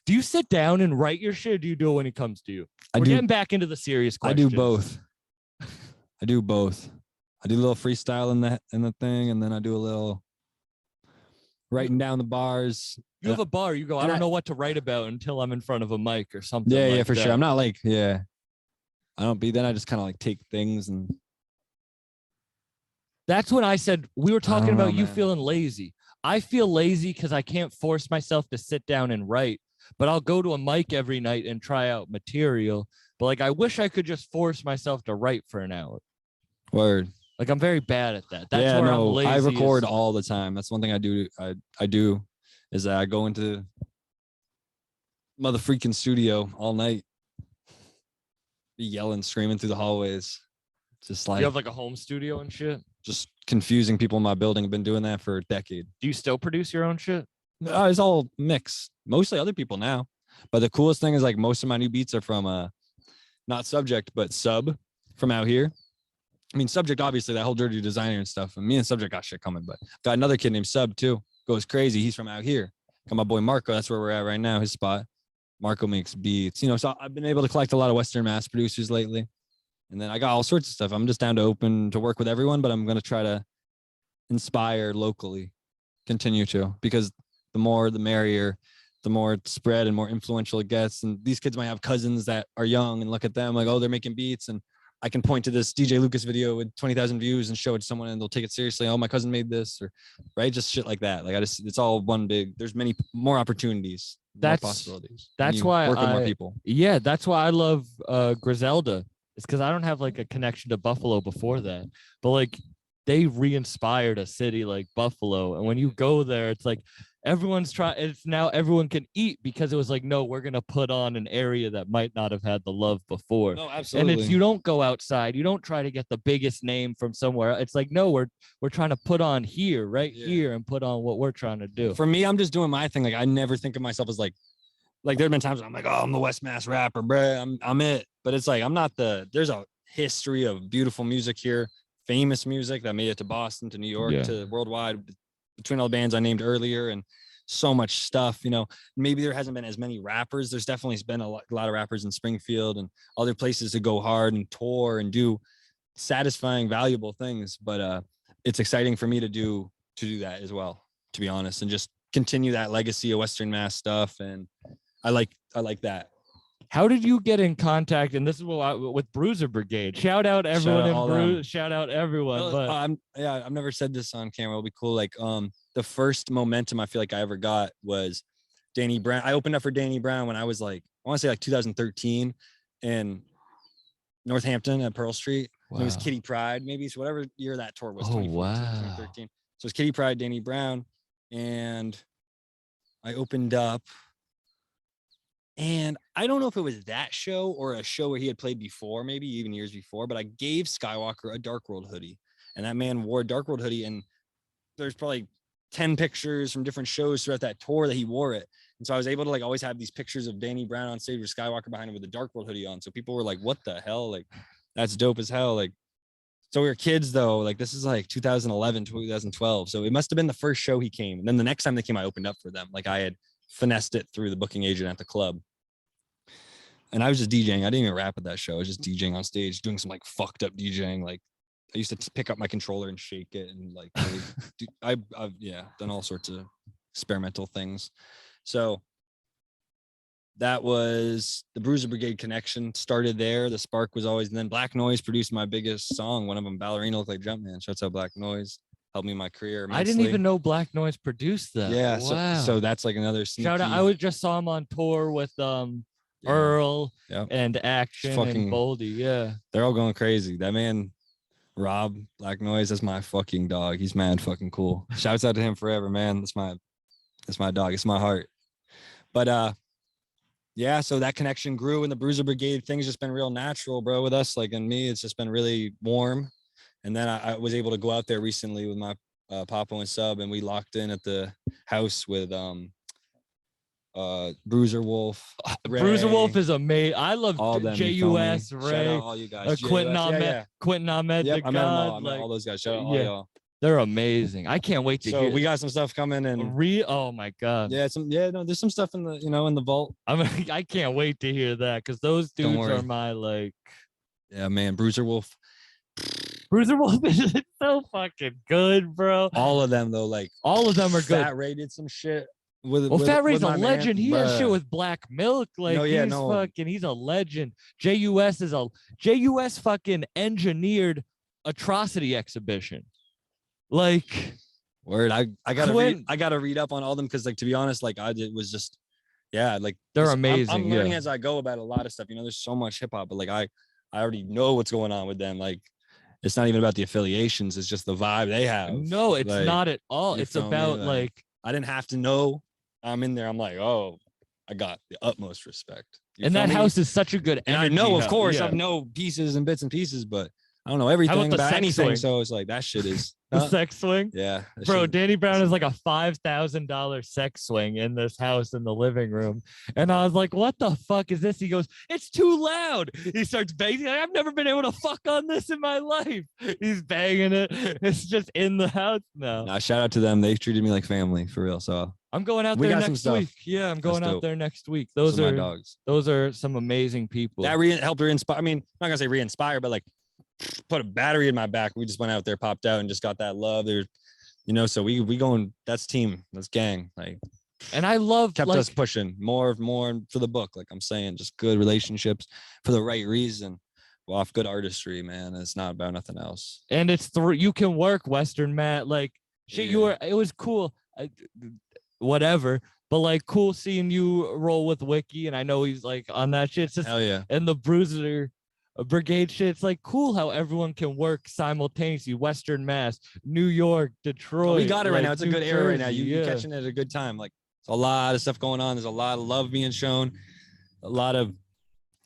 Do you sit down and write your shit? Or do you do it when it comes to you? I We're do. getting back into the serious I questions. do both. I do both. I do a little freestyle in the thing, and then I do a little writing down the bars. You have a bar. You go, I And don't I- know what to write about until I'm in front of a mic or something. Yeah, like for that. sure. I'm not like, yeah. I don't be. Then I just kind of like take things and. That's when I said we were talking don't know, about you man. feeling lazy. I feel lazy because I can't force myself to sit down and write. but I'll go to a mic every night and try out material. But like, I wish I could just force myself to write for an hour. Word. Like, I'm very bad at that. That's yeah, where no, I'm lazy. I record all the time. That's one thing I do. I do is that I go into mother freaking studio all night, be yelling, screaming through the hallways, just like You have like a home studio and shit. just confusing people in my building. I've been doing that for a decade. Do you still produce your own shit? It's all mixed, mostly other people now. But the coolest thing is like most of my new beats are from not Subject, but Sub from out here. I mean, Subject, obviously, that whole Dirty Designer and stuff. And me and Subject got shit coming, but got another kid named Sub too. Goes crazy. He's from out here. Got my boy Marco. That's where we're at right now. His spot. Marco makes beats. You know, so I've been able to collect a lot of Western Mass producers lately. And then I got all sorts of stuff. I'm just down to open to work with everyone, but I'm going to try to inspire locally, continue to, because the more the merrier, the more it's spread and more influential it gets. And these kids might have cousins that are young and look at them like, oh, they're making beats. And I can point to this DJ Lucas video with 20,000 views and show it to someone and they'll take it seriously. Oh, my cousin made this, or right. Just shit like that. Like it's all one big, there's many more opportunities, more possibilities. That's why work with more people. Yeah. That's why I love Griselda. It's because I don't have like a connection to Buffalo before that, but like they re-inspired a city like Buffalo. And when you go there, it's like everyone's trying. It's now everyone can eat because it was like, no, we're gonna put on an area that might not have had the love before. No, absolutely. And it's, you don't go outside. You don't try to get the biggest name from somewhere. It's like, no, we're trying to put on here, right here, and put on what we're trying to do. For me, I'm just doing my thing. Like I never think of myself as like there've been times I'm like, oh, I'm the West Mass rapper, bruh. I'm it. But it's like I'm not there's a history of beautiful music here, famous music that made it to Boston, to New York, to worldwide, between all the bands I named earlier, and so much stuff. You know, maybe there hasn't been as many rappers. There's definitely been a lot of rappers in Springfield and other places to go hard and tour and do satisfying, valuable things. But it's exciting for me to do that as well, to be honest, and just continue that legacy of Western Mass stuff. And I like that. How did you get in contact? And this is with Bruiser Brigade. Shout out everyone in Bruiser. Shout out everyone. But I've never said this on camera. It'll be cool. Like the first momentum I feel like I ever got was Danny Brown. I opened up for Danny Brown when I was like, I want to say like 2013 in Northampton at Pearl Street. Wow. It was Kitty Pride, maybe. So whatever year that tour was. Oh, wow. 2013. So it's Kitty Pride, Danny Brown. And I opened up. And I don't know if it was that show or a show where he had played before, maybe even years before, but I gave Skywalker a Dark World hoodie. And that man wore a Dark World hoodie. And there's probably 10 pictures from different shows throughout that tour that he wore it. And so I was able to like always have these pictures of Danny Brown on stage with Skywalker behind him with a Dark World hoodie on. So people were like, what the hell? Like, that's dope as hell. Like, so we were kids though. Like this is like 2011, 2012. So it must've been the first show he came. And then the next time they came, I opened up for them. Like I had finessed it through the booking agent at the club. And I was just DJing. I didn't even rap at that show. I was just DJing on stage, doing some like fucked up DJing. Like I used to pick up my controller and shake it. And like, I've done all sorts of experimental things. So that was the Bruiser Brigade connection started there. The spark was always, and then Black Noise produced my biggest song. One of them, Ballerina Look Like Jumpman. Shouts out Black Noise. Helped me in my career immensely. I didn't even know Black Noise produced that. Yeah. Wow. So that's like another sneaky. Shout out. Just saw him on tour with Earl and Action and Boldy. Yeah. They're all going crazy. That man, Rob Black Noise, that's my fucking dog. He's mad fucking cool. Shouts out to him forever, man. That's my dog. It's my heart. But yeah, so that connection grew in the Bruiser Brigade. Things just been real natural, bro, with us. Like, and me, it's just been really warm. And then I was able to go out there recently with my Papo and Sub, and we locked in at the house with Bruiser Wolf. Ray. Bruiser Wolf is amazing. I love all them, JUS, Ray. Shout out all you guys. Quentin Ahmed. Quentin Ahmed. Yep, I met them all. I met like, all those guys. Shout out all y'all. They're amazing. I can't wait to hear. So we got some stuff coming and oh my god. Yeah, there's some stuff in the in the vault. I can't wait to hear that because those dudes are my like. Yeah, man, Bruiser Wolf. Bruiser Wolf is so fucking good, bro. All of them though, like all of them are good. Fat Ray did some shit. Fat Ray's a legend. He has shit with Black Milk. Like he's a legend. JUS fucking engineered Atrocity exhibition. Like word. I gotta read up on all them because like to be honest, like was just yeah, like They're I'm amazing, learning yeah. as I go about a lot of stuff. You know, there's so much hip hop, but like I already know what's going on with them. Like it's not even about the affiliations, it's just the vibe they have. No, it's Like, not at all. you It's feel me? about like I didn't have to know. I'm in there. I'm like, oh, I got the utmost respect. You and feel that me? house is such a good And energy. I know, of house, course, yeah. I know pieces and bits and pieces, but I don't know How everything about the about sex anything. swing? So it's like that shit is The sex swing. yeah, that Bro, shit- Danny Brown is like a $5,000 sex swing in this house in the living room. And I was like, what the fuck is this? He goes, it's too loud. He starts banging. Like, I've never been able to fuck on this in my life. He's banging it. It's just in the house now. Nah, shout out to them. They've treated me like family for real. So I'm going out We there got some next stuff. week. Yeah, I'm going out dope. there next week. those Those are my are dogs. those are some amazing people. That helped re-inspire. I mean, I'm not gonna say re-inspire, but like put a battery in my back. We just went out there, popped out, and just got that love. There, you know. So we going. That's team. That's gang. Like And I love kept like, us pushing more for the book. Like I'm saying, just good relationships for the right reason. Well, off good artistry, man. It's not about nothing else. and it's you can work Western Matt like shit. Yeah. You were it was cool, whatever. But like cool seeing you roll with Wiki, and I know he's like on that shit. It's just Hell yeah. and the Bruiser Brigade shit. It's like cool how everyone can work simultaneously. Western Mass, New York, Detroit. We got it right like, now. It's a New good era right now. Jersey, You're yeah. catching it at a good time. Like it's a lot of stuff going on. There's a lot of love being shown, a lot of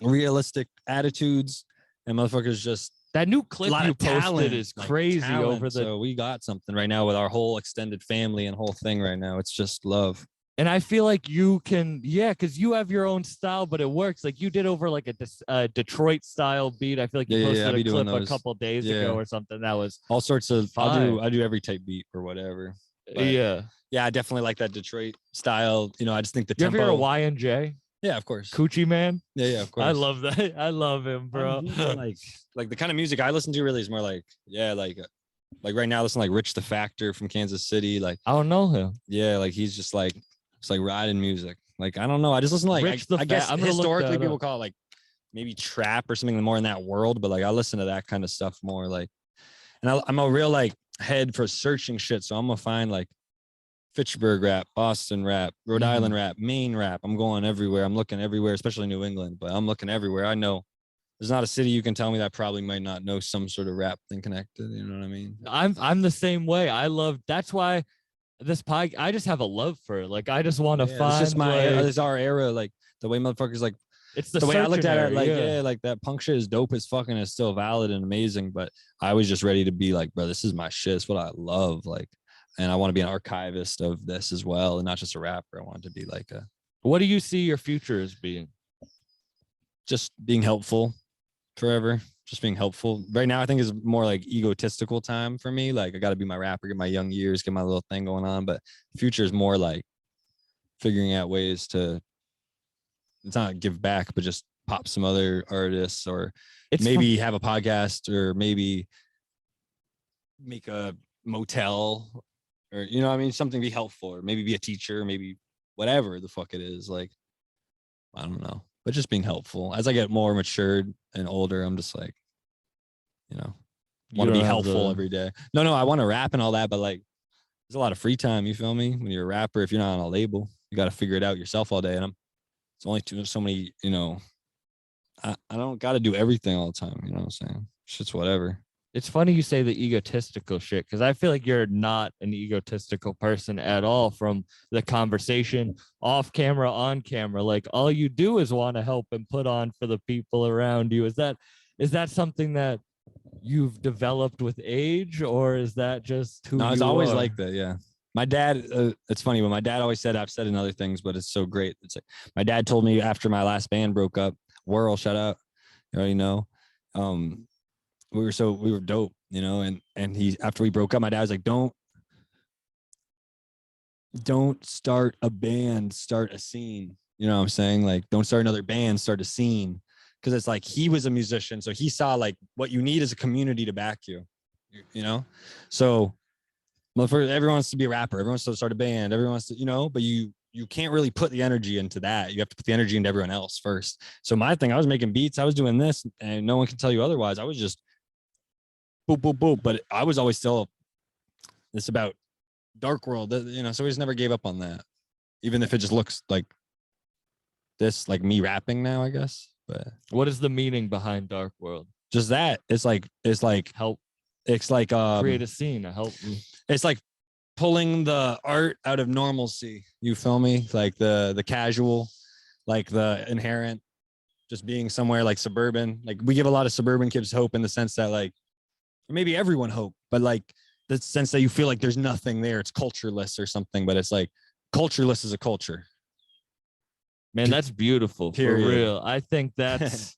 realistic attitudes, and motherfuckers just That new clip lot you of posted talent, is like, crazy talent. over the. So we got something right now with our whole extended family and whole thing right now. It's just love. And I feel like you can, yeah, because you have your own style, but it works. Like you did over like a Detroit style beat. I feel like you Yeah, posted I be a doing clip a those. couple days Yeah. ago or something. That was All sorts of Fire. I do every type beat or whatever. But yeah. yeah, I definitely like that Detroit style. You know, I just think the You ever hear tempo. of Y&J? Yeah, of course. Coochie Man? Yeah, of course. I love that. I love him, bro. like the kind of music I listen to really is more like right now I listen to like Rich the Factor from Kansas City. Like I don't know him. yeah, like he's just like it's like riding music. Like I don't know. I just listen to like Rich the I guess I'm gonna look historically that people up. call it like maybe trap or something more in that world, but like I listen to that kind of stuff more like and I'm a real like head for searching shit. So I'm gonna find like Fitchburg rap, Boston rap, Rhode Island rap, Maine rap. I'm going everywhere. I'm looking everywhere, especially New England, but I'm looking everywhere. I know there's not a city you can tell me that probably might not know some sort of rap thing connected. You know what I mean? I'm the same way. I love that's why this podcast I just have a love for it. Like I just want to Yeah, find it's just my like, it's our era. Like the way motherfuckers like it's the way I looked searching at it, like area, yeah, like that punk shit is dope as fucking is still valid and amazing. But I was just ready to be like, bro, this is my shit. It's what I love. Like, and I want to be an archivist of this as well, and not just a rapper. I want to be like What do you see your future as being? just being helpful forever. Just being helpful. Right now, I think is more like egotistical time for me. Like I got to be my rapper, get my young years, get my little thing going on. But future is more like figuring out ways to. It's not give back, but just pop some other artists or It's maybe have a podcast or maybe make a motel or you know what I mean, something be helpful or maybe be a teacher, maybe whatever the fuck it is. Like I don't know, but just being helpful. As I get more matured and older, I'm just like, you know, want to be helpful every day. No, I want to rap and all that, but like there's a lot of free time. You feel me? When you're a rapper, if you're not on a label, you got to figure it out yourself all day. And it's only so many, you know, I don't got to do everything all the time. You know what I'm saying? Shit's whatever. It's funny you say the egotistical shit because I feel like you're not an egotistical person at all from the conversation off camera, on camera. Like all you do is want to help and put on for the people around you. Is that something that you've developed with age or is that just who No, it's you always are? like that. Yeah. My dad, it's funny, but my dad always said, I've said in other things, but it's so great. It's like my dad told me after my last band broke up, Whirl, shout out, you already know. We were dope, you know, and he, after we broke up, my dad was like, don't start a band, start a scene. You know what I'm saying? Like, don't start another band, start a scene. Cause it's like, he was a musician. So he saw like what you need is a community to back you, you know? So everyone wants to be a rapper. Everyone wants to start a band. Everyone wants to, you know, but you can't really put the energy into that. You have to put the energy into everyone else first. So my thing, I was making beats. I was doing this and no one can tell you otherwise. I was just boop, boop, boop. But I was always still, it's about dark world, you know, so we just never gave up on that. Even if it just looks like this, like me rapping now, I guess. But What is the meaning behind Dark World? just that it's like Help create create a scene. Help. it's like pulling the art out of normalcy. You feel me? Like the casual, like the inherent, just being somewhere like suburban. Like we give a lot of suburban kids hope in the sense that like maybe everyone hope, but like the sense that you feel like there's nothing there. It's cultureless or something, but it's like cultureless is a culture. Man, that's beautiful. Period. For real. I think that's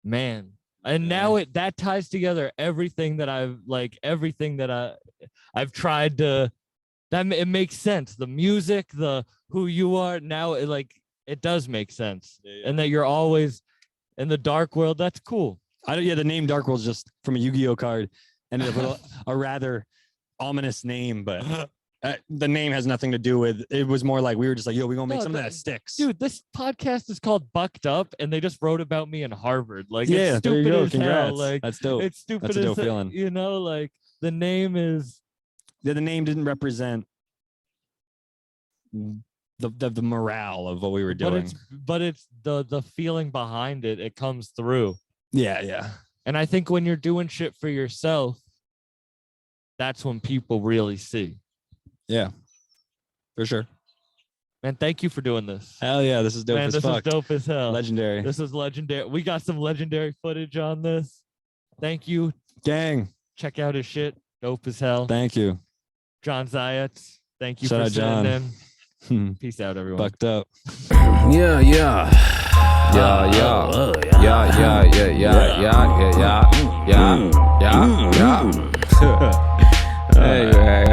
man. And now that ties together everything that I've tried to, it makes sense. The music, the who you are now, it does make sense. And that you're always in the dark world. That's cool. The name Dark World's just from a Yu-Gi-Oh card, and a rather ominous name, but the name has nothing to do with it. Was more like we were just like, yo, we're gonna make something that sticks. Dude, this podcast is called Bucked Up, and they just wrote about me in Harvard. Like, yeah, it's stupid there you go. as Congrats. hell. Like, that's dope. it's stupid That's a dope as feeling. you know, like the name is The name didn't represent the morale of what we were doing. but it's the feeling behind it. It comes through. Yeah. And I think when you're doing shit for yourself, that's when people really see. Yeah, for sure. Man, thank you for doing this. Hell yeah, this is dope Man, as this fuck. is dope as hell. Legendary. This is legendary. We got some legendary footage on this. Thank you. Gang. Check out his shit. Dope as hell. Thank you. John Zayats. Thank you Shout for out, John. sitting in. Peace out, everyone. Bucked up. Yeah, yeah. Yeah, yeah. Yeah, yeah, yeah, yeah, yeah, yeah, yeah, yeah, yeah, yeah. Hey, hey, hey.